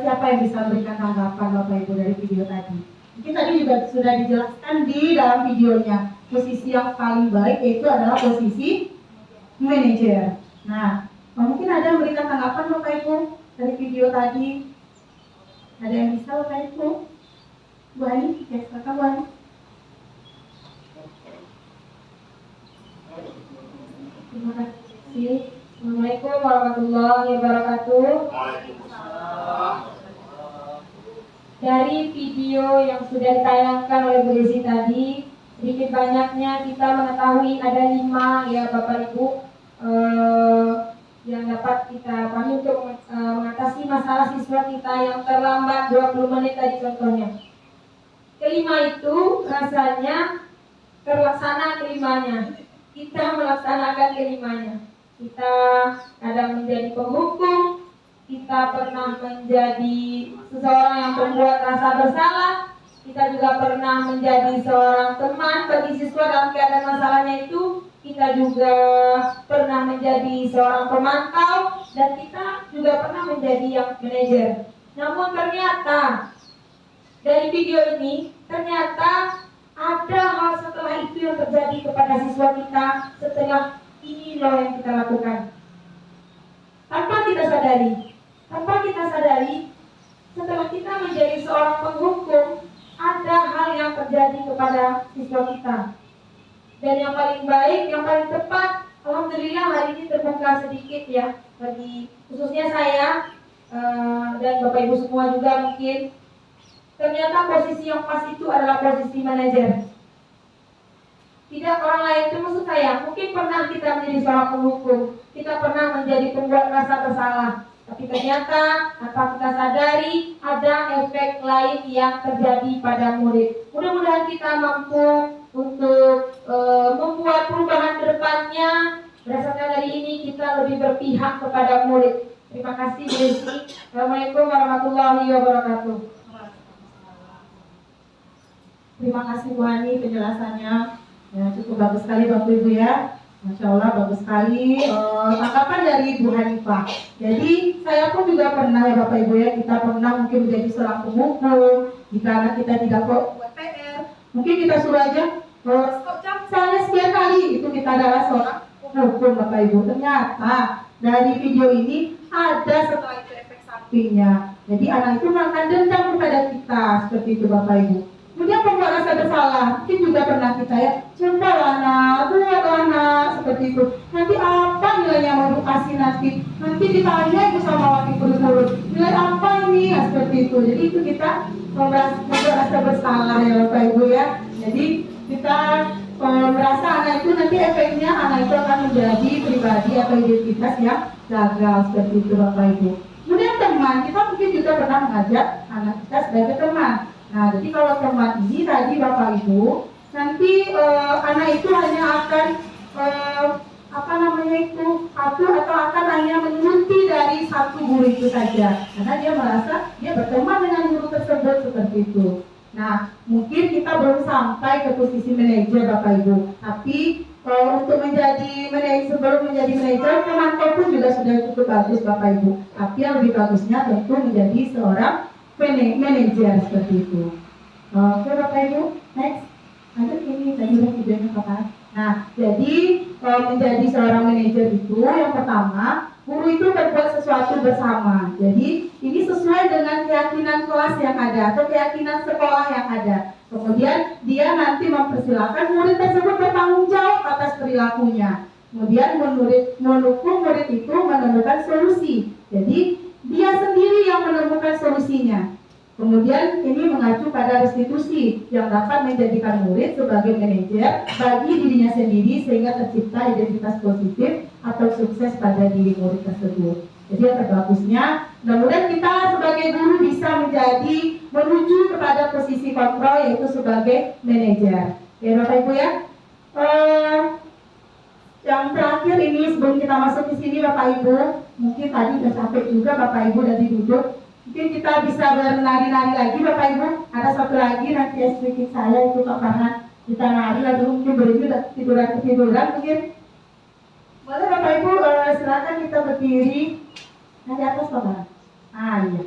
A: Siapa yang bisa memberikan tanggapan Bapak Ibu dari video tadi? Mungkin tadi juga sudah dijelaskan di dalam videonya. Posisi yang paling baik yaitu adalah posisi manajer. Nah, mungkin ada yang memberikan tanggapan Bapak Ibu dari video tadi. Ada yang bisa Bapak Ibu? Bu Ani, ya silakan Bu Ani. Terima kasih. Assalamualaikum warahmatullahi wabarakatuh. Dari video yang sudah ditayangkan oleh Bu Desi tadi, sedikit banyaknya kita mengetahui ada 5 ya Bapak Ibu yang dapat kita pahami untuk mengatasi masalah siswa kita yang terlambat 20 menit tadi contohnya. Kelima itu rasanya terlaksana kelimanya. Kita melaksanakan kelimanya. Kita kadang menjadi penghukum, kita pernah menjadi seseorang yang membuat rasa bersalah, kita juga pernah menjadi seorang teman bagi siswa dalam keadaan masalahnya itu, kita juga pernah menjadi seorang pemantau, dan kita juga pernah menjadi yang manajer. Namun ternyata dari video ini, ternyata ada hal setelah itu yang terjadi kepada siswa kita setelah ini loh yang kita lakukan. Tanpa kita sadari, setelah kita menjadi seorang penghukum, ada hal yang terjadi kepada siswa kita. Dan yang paling baik, yang paling tepat, alhamdulillah hari ini terbuka sedikit ya, bagi khususnya saya dan Bapak Ibu semua juga mungkin. Ternyata posisi yang pas itu adalah posisi manajer. Tidak orang lain, itu maksud saya. Mungkin pernah kita menjadi seorang penghukum, kita pernah menjadi pembuat rasa bersalah. Tapi ternyata tanpa kita sadari ada efek lain yang terjadi pada murid. Mudah-mudahan kita mampu untuk membuat perubahan ke depannya. Berdasarkan dari ini kita lebih berpihak kepada murid. Terima kasih Bu Desi. Assalamualaikum warahmatullahi wabarakatuh. Terima kasih Bu Ani penjelasannya. Ya, cukup bagus sekali Bapak Ibu ya. Masya Allah bagus sekali tanggapan dari Bu Hanifah. Jadi saya pun juga pernah ya Bapak Ibu ya, kita pernah mungkin menjadi seorang pemukul. Jika anak kita tidak buat PR, mungkin kita suruh aja misalnya sekian kali, itu kita adalah seorang pemukul Bapak Ibu. Ternyata dari video ini ada setelah itu efek sampingnya. Jadi anak itu akan dendam kepada kita seperti itu Bapak Ibu. Kemudian pembuat rasa bersalah, mungkin juga pernah kita ya, cobalah nak, buatlah nak, seperti itu. Nanti apa nilainya mau dikasih nanti ditanya itu sama wakil guru, nilai apa ini, ya, seperti itu. Jadi itu kita membuat rasa bersalah ya Bapak Ibu ya. Jadi kita merasa anak itu nanti efeknya anak itu akan menjadi pribadi atau identitas yang gagal seperti itu Bapak Ibu. Kemudian teman, kita mungkin juga pernah mengajak anak kita sebagai teman. Nah, jadi kalau teman ini tadi Bapak Ibu, nanti anak itu hanya akan atur atau akan hanya mengikuti dari satu guru itu saja, karena dia merasa dia berteman dengan guru tersebut seperti itu. Nah, mungkin kita belum sampai ke posisi manajer Bapak Ibu, tapi untuk menjadi manajer, sebelum menjadi manajer, teman pun juga sudah cukup bagus Bapak Ibu. Tapi yang lebih bagusnya tentu menjadi seorang manajer seperti itu. Oke Bapak Ibu, next. Lanjut ini tadi udah videonya Bapak. Nah, jadi menjadi seorang manajer itu yang pertama, guru itu berbuat sesuatu bersama. Jadi ini sesuai dengan keyakinan kelas yang ada atau keyakinan sekolah yang ada. Kemudian dia nanti mempersilahkan murid tersebut bertanggung jawab atas perilakunya. Kemudian mendukung murid itu menemukan solusi. Jadi dia sendiri yang menemukan solusinya. Kemudian ini mengacu pada restitusi yang dapat menjadikan murid sebagai manajer bagi dirinya sendiri sehingga tercipta identitas positif atau sukses pada diri murid tersebut. Jadi yang terbagusnya, mudah-mudahan kita sebagai guru bisa menuju kepada posisi kontrol yaitu sebagai manajer. Ya Bapak Ibu ya. Yang terakhir ini sebelum kita masuk ke sini Bapak Ibu, mungkin tadi udah capek juga Bapak Ibu dari duduk. Mungkin kita bisa bernari-nari lagi Bapak Ibu. Ada satu lagi nanti sedikit saya itu Pak Farhan. Kita nari lalu mungkin berdiri tiduran mungkin. Boleh Bapak Ibu silakan kita berdiri. Nah di atas Pak Farhan. Iya.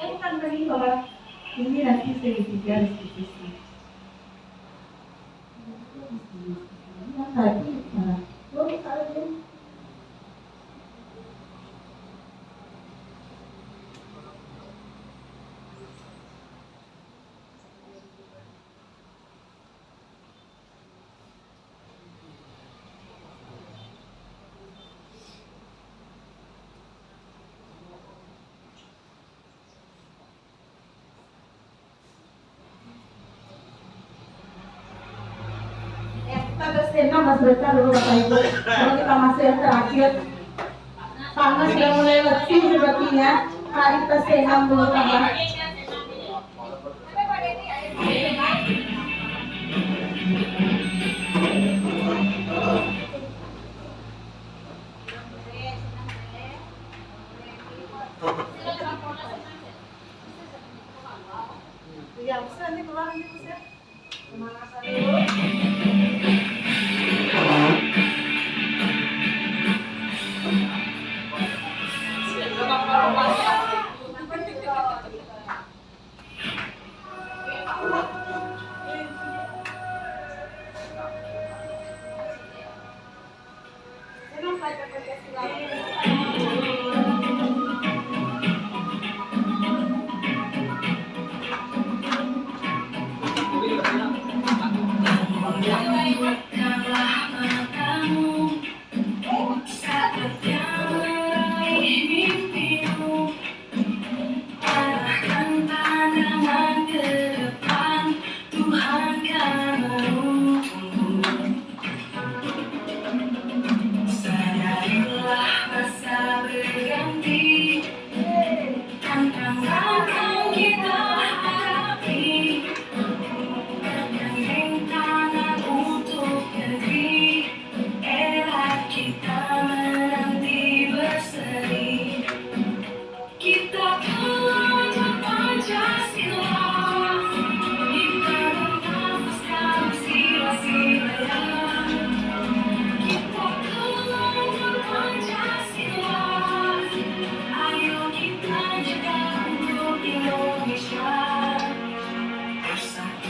A: Bukan berdiri Bapak. Ini nanti segitiga restitusi. Yang tadi mana? Boleh kalian. Kita mas berita dulu Bapak Ibu. Kalau kita masuk yang terakhir, panas sudah mulai letih sepertinya. Mari kita senam dulu Bapak. Ya, bisa nanti keluar nanti bisa. Pemanasan dulu.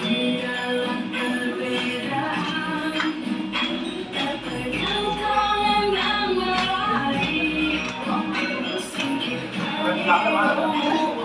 B: Tidaklah perbedaan terperdamaian yang meraih. Singkirkan kawan demi negeri.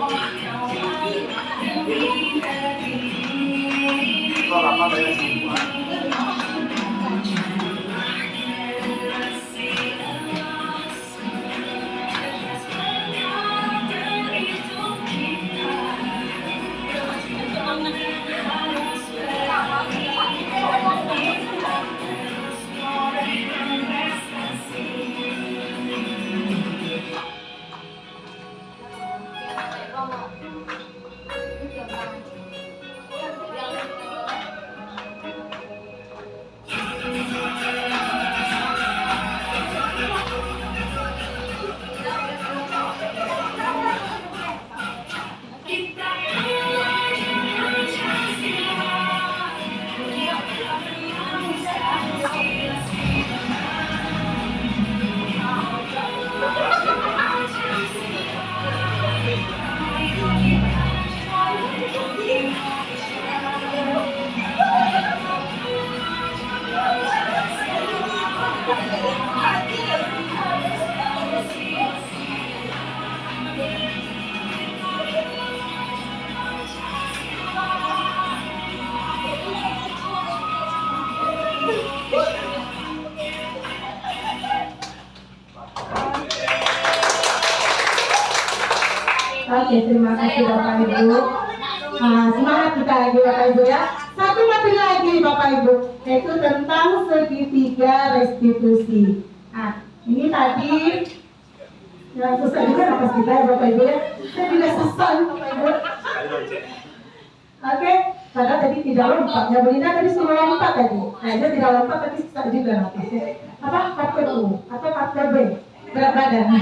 A: Oke, terima kasih Bapak Ibu. Semangat kita lagi Bapak Ibu ya. Satu materi lagi Bapak Ibu, yaitu tentang segitiga restitusi. Ini tadi yang susah juga napas kita ya Bapak Ibu ya. Saya juga susah Bapak Ibu. Oke, padahal tadi tidak lompat. Ya Belinda tadi suruh lompat tadi. Saya tidak lompat tapi susah juga napasnya. Apa faktor U atau faktor B? Berat badan.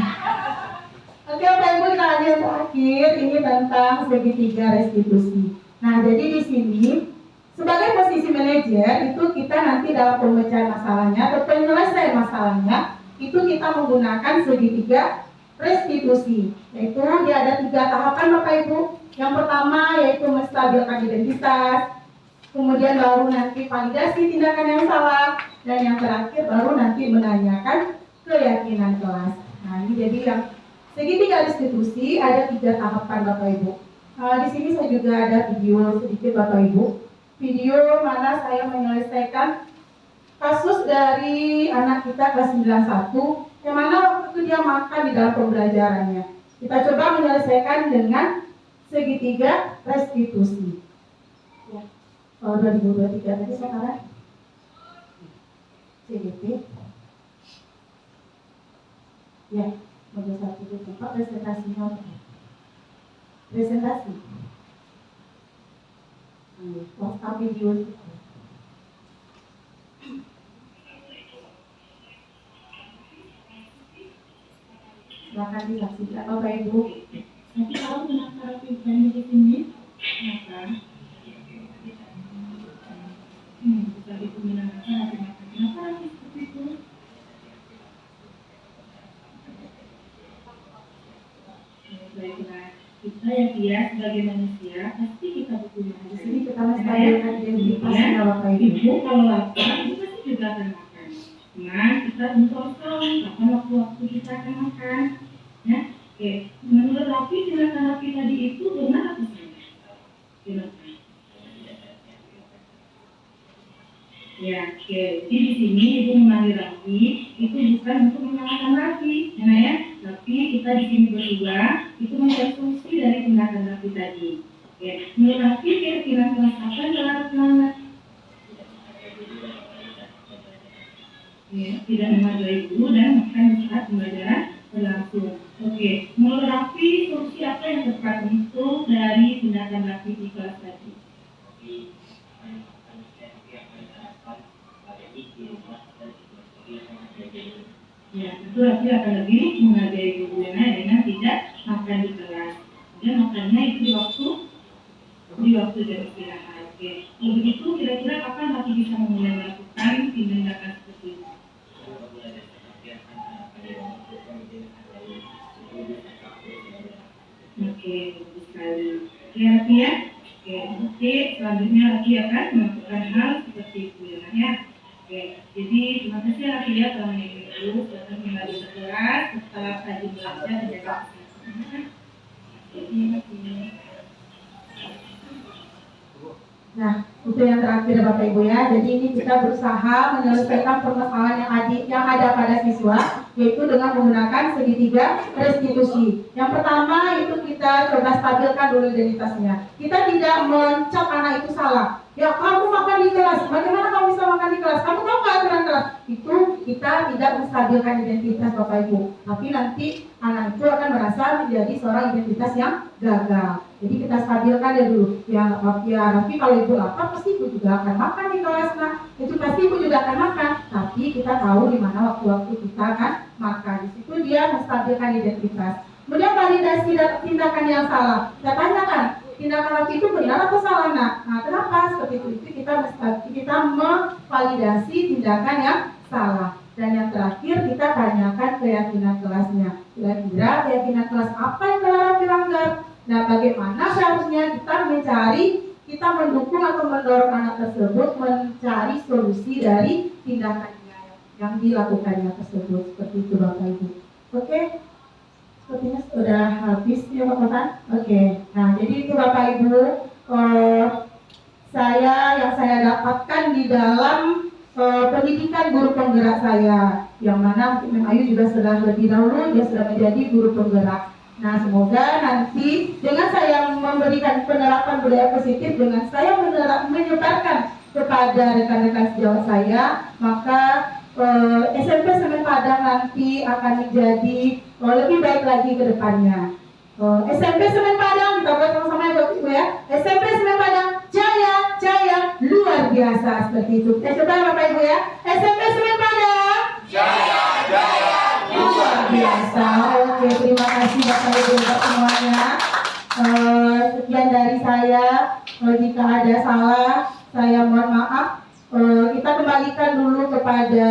A: Oke Bapak Ibu, kita lanjut yang terakhir, ini tentang segitiga restitusi. Nah, jadi di sini sebagai posisi manajer itu kita nanti dalam pemecahan masalahnya atau penyelesaian masalahnya itu kita menggunakan segitiga restitusi. Yaitu dia ada 3 tahapan Bapak Ibu. Yang pertama yaitu menstabilkan identitas, kemudian baru nanti validasi tindakan yang salah, dan yang terakhir baru nanti menanyakan keyakinan kelas. Nah, ini jadi yang segitiga restitusi ada 3 tahapan Bapak Ibu. Di sini saya juga ada video sedikit Bapak Ibu. Video mana saya menyelesaikan kasus dari anak kita kelas 91 yang mana waktu itu dia makan di dalam pembelajarannya. Kita coba menyelesaikan dengan segitiga restitusi. Ya. Kalau 2023 tadi sekarang CGP. Ya. Nomor 1 itu tempat presentasinya. Presentasi. WhatsApp video. Silakan disaksikan Bapak Ibu.
F: Nanti kalau kenapa tujuan di sini, maka bisa digunakan kenapa seperti itu? Baiklah, kita yang dia sebagai manusia pasti kita butuh makan.
A: Di sini kita menstabilkan identitasnya Bapak Ibu.
F: Kalau lapar, kita pasti juga akan makan. Nah, kita kosong, kapan waktu kita akan makan? Ya, oke. Menurut Rafi, tindakan Rafi tadi itu benar atau salah? Kenapa? Ya, oke. Jadi di sini Ibu memanggil Rafi itu bukan untuk menyalahkan Rafi, ya. Tapi kita di sini berdua itu mengkonsumsi dari tindakan Rafi tadi. Ya, menurut Rafi kira-kira kelas apa yang harus selamat? Ya, tidak menghargai guru dan makan di saat pembelajaran berlangsung. Oke, menurut Rafi solusi apa yang tepat untuk dari tindakan Rafi di kelas tadi? Ya, tentu Rafi akan lebih menghargai gurunya dengan tidak makan di kelas. Dan makannya itu di waktu jam istirahat. Oke, kalau begitu kira-kira kapan Rafi bisa mulai melakukan tindakan seperti itu? Oke, bagus sekali. Ya, Rafi ya. Oke,
E: Oke, nanti selanjutnya lagi akan melakukan hal seperti itu ya. Oke, jadi terima kasih lagi ya telah mengikuti datang kembali ke kelas setelah tadi belajar menjaga kesehatan. Jadi ini.
A: Nah, itu yang terakhir Bapak Ibu ya. Jadi ini kita berusaha menyelesaikan permasalahan yang ada pada siswa, yaitu dengan menggunakan segitiga restitusi. Yang pertama itu kita coba stabilkan dulu identitasnya. Kita tidak mencap anak itu salah. Ya, kamu makan di kelas. Bagaimana kamu bisa makan di kelas? Kamu tahu nggak aturan kelas? Itu kita tidak menstabilkan identitas Bapak Ibu. Tapi nanti anak itu akan merasa menjadi seorang identitas yang gagal. Jadi kita stabilkan ya dulu. Ya, nanti kalau ibu lapar pasti ibu juga akan makan di kelas. Nah, itu pasti ibu juga akan makan. Tapi kita tahu di mana waktu-waktu kita akan makan. Di situ dia menstabilkan identitas. Kemudian validasi tindakan yang salah. Saya tanyakan, tindakan waktu itu benar atau salah? Nah, kenapa seperti itu? Itu kita memvalidasi tindakan yang salah. Dan yang terakhir kita tanyakan keyakinan kelasnya. Kira-kira keyakinan kelas apa yang telah dilanggar? Nah, bagaimana seharusnya kita mendukung atau mendorong anak tersebut mencari solusi dari tindakannya yang dilakukannya tersebut. Seperti itu Bapak Ibu. Oke, sepertinya sudah habis ya Bapak. Oke, nah jadi itu Bapak Ibu yang saya dapatkan di dalam pendidikan guru penggerak saya, yang mana mungkin Ayu juga sudah lebih dahulu dia sudah menjadi guru penggerak. Nah, semoga nanti dengan saya memberikan penerapan budaya positif, dengan saya menyebarkan kepada rekan-rekan sejawat saya, maka SMP Semen Padang nanti akan menjadi lebih baik lagi ke depannya. SMP Semen Padang, kita buat sama-sama ya Bapak Ibu ya. SMP Semen Padang, jaya, luar biasa seperti itu. Kita coba Bapak Ibu ya. SMP Semen Padang, jaya, luar biasa. Oke, terima kasih Bapak Ibu semuanya. Sekian dari saya. Jika ada salah, saya mohon maaf. Kita kembalikan dulu kepada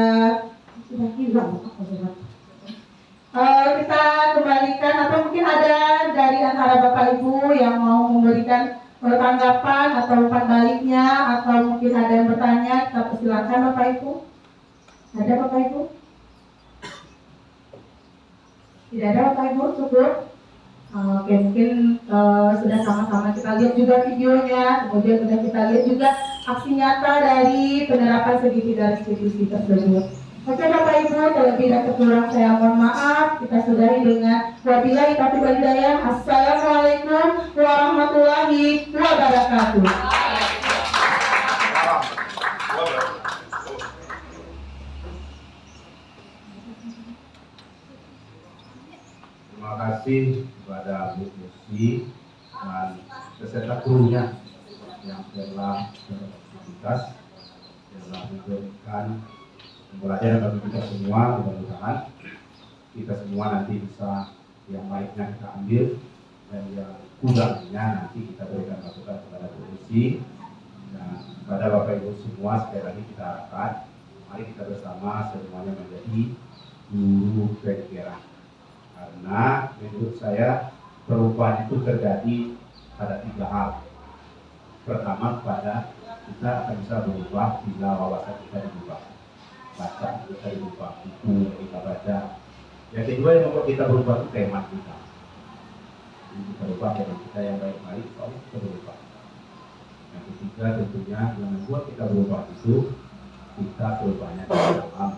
A: kita kembalikan, atau mungkin ada dari antara Bapak Ibu yang mau memberikan tanggapan atau umpan baliknya, atau mungkin ada yang bertanya, kita persilakan Bapak Ibu. Ada Bapak Ibu? Tidak ada Bapak Ibu, cukup. Oke, mungkin sudah sama-sama kita lihat juga videonya, kemudian sudah kita lihat juga aksi nyata dari penerapan segitiga restitusi tersebut. Oke Bapak Ibu, terlebih dan kurang saya mohon maaf. Kita sudahi dengan wabillahi taufiq wal hidayah. Assalamualaikum warahmatullahi wabarakatuh.
D: Terima kasih kepada Bu Musi dan beserta gurunya yang telah beraktivitas, telah memberikan pembelajaran bagi kita semua. Mudah-mudahan kita semua nanti bisa yang baiknya kita ambil dan yang kurangnya nanti kita berikan masukan kepada Bu Musi dan kepada Bapak Ibu semua. Sekali lagi kita harapkan mari kita bersama semuanya menjadi guru penggerak. Karena menurut saya perubahan itu terjadi pada 3 hal. Pertama, pada kita akan bisa berubah bila wawasan kita diubah, baca kita diubah, buku yang kita baca. Yang kedua yang membuat kita berubah itu tema kita. Jadi kita berubah tema kita yang baik-baik, soalnya kita berubah. Yang ketiga tentunya yang membuat kita berubah itu kita berubahnya di dalam,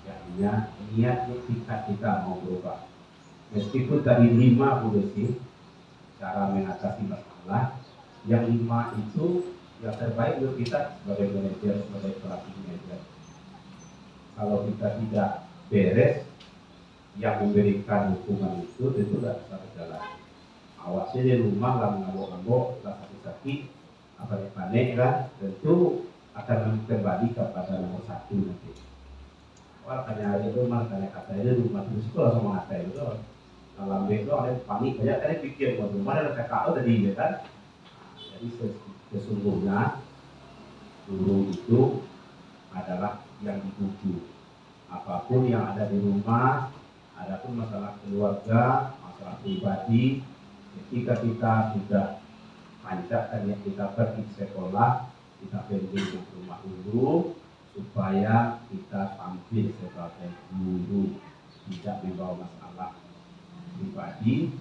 D: yakni niat kita mau berubah. Meskipun tadi 5 Bu Desi cara mengatasi masalah, yang 5 itu yang terbaik untuk kita sebagai manajer, sebagai pelatih manajer. Kalau kita tidak beres, yang memberikan hukuman itu tentu tidak bisa berjalan. Awasnya di rumah lah ngabok-ngabok, lah sakit-sakit, apa panik kan, tentu akan kembali kepada nomor 1 nanti. Wah, tanya hari itu mah tanya kata ini rumah terus itu langsung mengatai itu. Dalam itu ada panik banyak, tadi pikir mau rumah ada KKO tadi ya kan. Jadi sesungguhnya guru itu adalah yang dituju. Apapun yang ada di rumah, adapun masalah keluarga, masalah pribadi, ketika kita sudah pancakkan yang kita pergi sekolah, kita bimbing rumah dulu supaya kita tampil sebagai guru, tidak membawa masalah pribadi,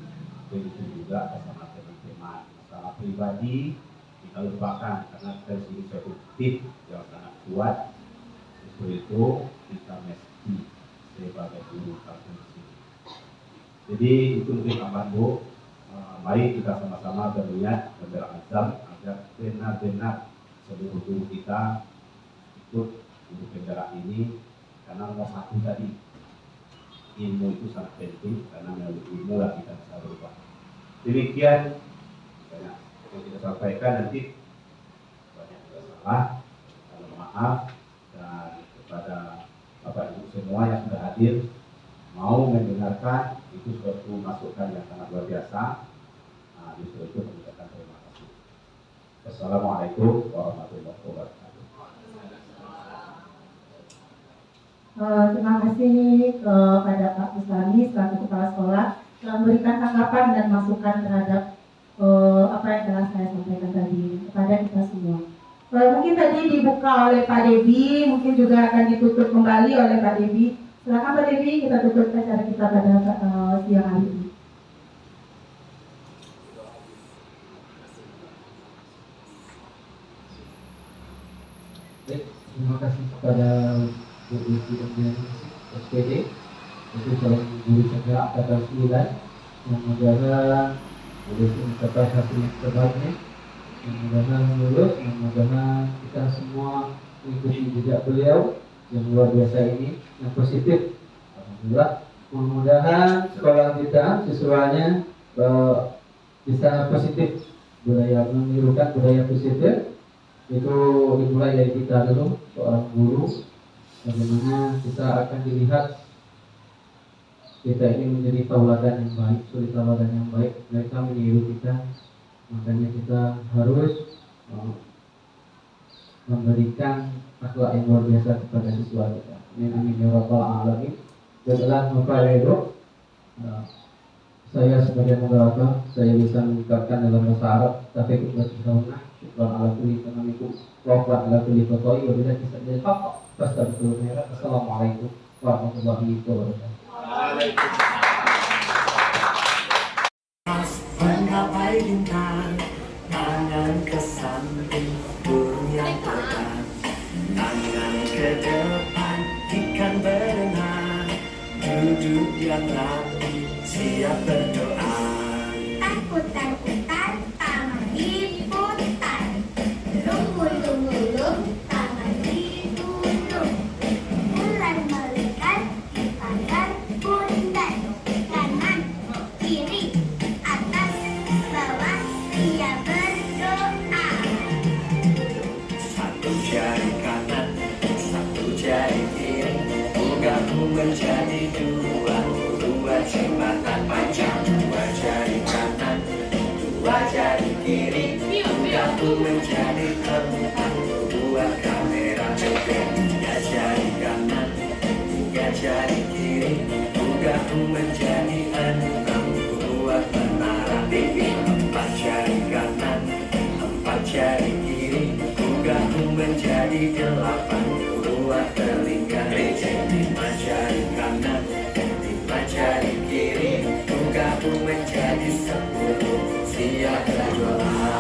D: begitu juga bersama teman-teman. Masalah pribadi kita lupakan karena dari sini suatu tip yang sangat kuat. Untuk itu kita mesti sebagai guru tampil di sini. Jadi itu mungkin tambahan Bu. Mari kita sama-sama berniat berazam agar benar-benar seluruh guru kita ikut guru penggerak ini, karena nomor satu tadi ilmu itu sangat penting, karena melalui ilmu lah kita bisa berubah. Demikian banyak yang kita sampaikan, nanti banyak yang salah, mohon maaf, dan kepada Bapak Ibu semua yang sudah hadir mau mendengarkan, itu suatu masukan yang sangat luar biasa. Nah, justru itu mengucapkan terima kasih. Assalamualaikum warahmatullahi wabarakatuh.
A: Terima kasih kepada Pak Ustami selaku kepala sekolah telah memberikan tanggapan dan masukan terhadap apa yang telah saya sampaikan tadi kepada kita semua. Mungkin tadi dibuka oleh Pak Debi, mungkin juga akan ditutup kembali oleh Pak Debi. Silakan Pak Debi, kita tutup acara kita pada siang hari ini.
C: Baik, terima kasih kepada Bu Ibu dan SPD, itu calon guru penggerak angkatan 9 yang mudah-mudahan lulus mencapai hasil yang terbaiknya, yang mudah-mudahan lulus, yang mudah-mudahan kita semua mengikuti jejak beliau yang luar biasa ini, yang positif. Alhamdulillah, mudah-mudahan sekolah kita siswanya bisa positif, budaya menirukan budaya positif. Itu dimulai dari kita dulu, seorang guru, bagaimana kita akan dilihat kita ini menjadi tauladan yang baik, suri tauladan yang baik, mereka meniru kita. Makanya kita harus memberikan akhlak yang luar biasa kepada siswa kita. Amin ya rabbal alamin. Setelah memperoleh saya sebagai moderator, saya bisa mengucapkan dalam bahasa Arab, tapi kita sudah syukran ala kulli tanamikum wa ala kulli fatoi wa bila kisah jadi hak fastaghfiru merah. Assalamualaikum warahmatullahi wabarakatuh.
J: Menggapai bintang, tangan ke samping, burung yang terbang, tangan ke depan, ikan berenang, duduk yang rapi, siap berdoa.
B: Takut-takutan, tangan diputar. Lungu-lungu-lung, tangan ditunduk. Bulan melikat, dipandang bundar. Kanan, kiri, atas, bawah, dia berdoa.
J: Satu jari kanan, satu jari kiri, bergabung menjadi dua, dua jembatan panjang. Dua jari kanan, dua jari kiri, bergabung menjadi empat, dua kamera bebek. Tiga jari kanan, tiga jari kiri, bergabung menjadi enam, dua menara TV. Empat jari kanan, empat jari kiri, bergabung menjadi delapan, dua telinga rejek. Lima jari kanan, lima jari kiri, bergabung menjadi 10, siap berdoa.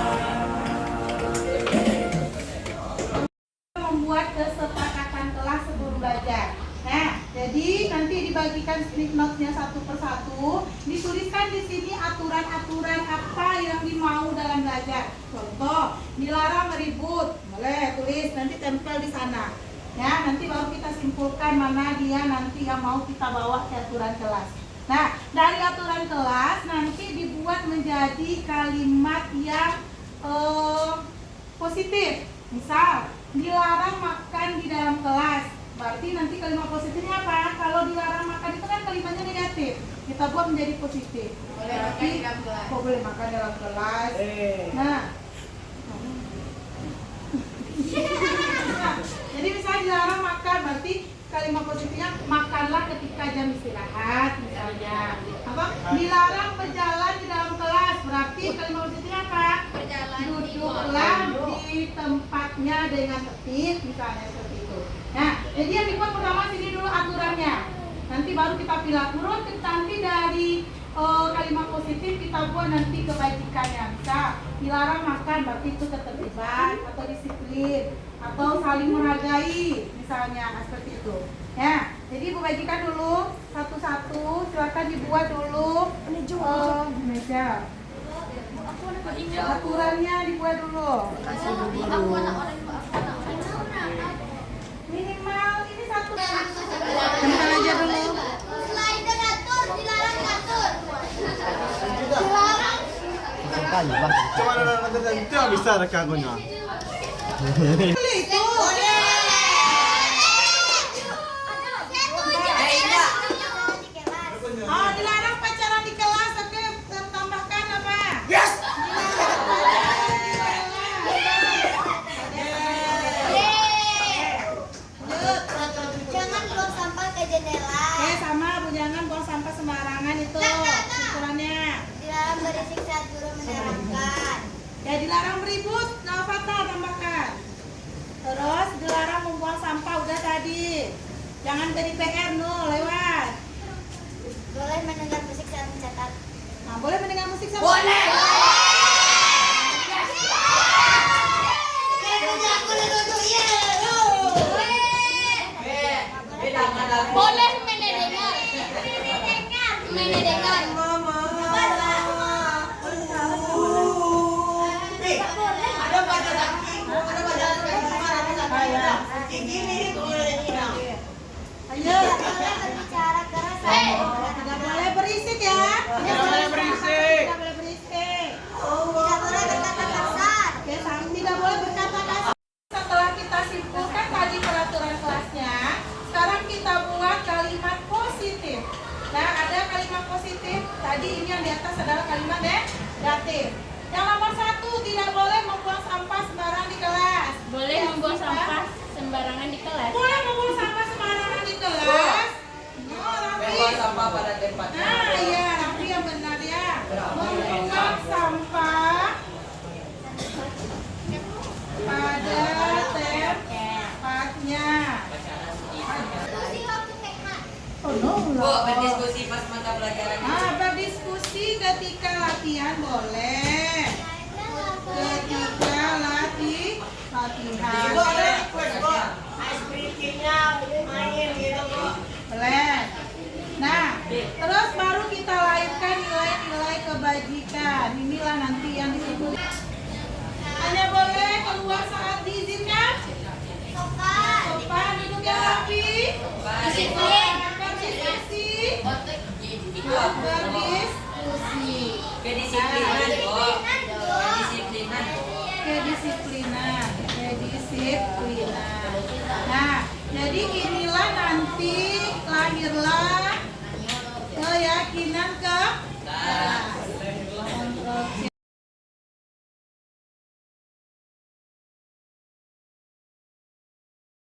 A: Membuat kesepakatan kelas sebelum belajar. Nah, jadi nanti dibagikan slip notes-nya satu persatu, dituliskan di sini aturan-aturan apa yang dimau dalam belajar. Contoh, dilarang meribut, boleh tulis, nanti tempel di sana. Ya, nanti baru kita simpulkan mana dia nanti yang mau kita bawa ke aturan kelas. Nah, dari aturan kelas nanti dibuat menjadi kalimat yang positif. Misal, dilarang makan di dalam kelas. Berarti nanti kalimat positifnya apa? Kalau dilarang makan itu kan kalimatnya negatif. Kita buat menjadi positif.
B: Boleh makan di dalam kelas.
A: Kok boleh makan dalam kelas? Nah, jadi misalnya dilarang makan, berarti kalimat positifnya makanlah ketika jam istirahat misalnya. Apa? Dilarang berjalan di dalam kelas, berarti kalimat positifnya apa?
B: Berjalan.
A: tempatnya dengan tertib, misalnya seperti itu. Nah, jadi yang dibuat pertama sini dulu aturannya. Nanti baru kita pilih turun, nanti dari kalimat positif kita buat nanti kebajikannya. Bisa dilarang makan, berarti itu ketertiban atau disiplin atau saling menghargai, misalnya seperti itu. Ya, jadi Ibu bagikan dulu satu-satu. Silakan dibuat dulu meja. Aturannya dibuat dulu. Minimal ini satu. Bentar aja dulu.
B: Slider atur, dilarang atur. Dilarang.
K: Coba nanti itu yang bisa rekagonya.
A: Itu. Oh, dilarang pacaran di kelas, tapi tambahkan apa? Yes.
B: Jangan buang sampah ke jendela.
A: Sama Bu, jangan buang sampah sembarangan itu ukurannya.
B: Dilarang berisik saat guru menerangkan.
A: Ya, dilarang beribut, nggak fatal tambahkan. Terus dilarang membuang sampah udah tadi. Jangan jadi PR lewat.
B: Boleh mendengar musik saat mencatat.
A: Nah, boleh mendengar musik sama?
B: Boleh. Boleh mendengar. Mendengar.
A: Ayo.
B: Berbicara keras.
A: Tidak boleh berisik ya.
K: Tidak boleh berisik.
A: Tidak boleh berisik.
B: Tidak boleh berkata kasar.
A: Oke, tidak boleh berkata kasar. Setelah kita simpulkan tadi peraturan kelasnya, sekarang kita buat kalimat positif. Nah, ada kalimat positif. Tadi ini yang di atas adalah kalimat negatif. Yang nomor 1, tidak boleh membuang sampah sembarang di kelas.
L: Boleh membuang sampah sembarangan di kelas.
A: Boleh membuang sampah sembarangan di kelas.
M: Membuang sampah pada tempatnya.
A: Nah, iya, Raffi yang benar ya. Membuang sampah pada tempatnya. Oh no,
M: Bu, berdiskusi pas mata pelajaran.
A: Berdiskusi ketika latihan boleh. Ketika latihan.
M: Bu, ada request, Bu. Ice cream-nya main gitu, Bu.
A: Boleh. Nah, terus baru kita lahirkan nilai-nilai kebajikan. Inilah nanti yang disebut. Hanya boleh keluar saat diizinkan. Sopan, duduk yang rapi.
B: Disiplin.
A: Berdiskusi.
M: Kedisiplinan, Bu. Kedisiplinan, Bu.
A: Kedisiplinan. Nah, jadi inilah nanti lahirlah keyakinan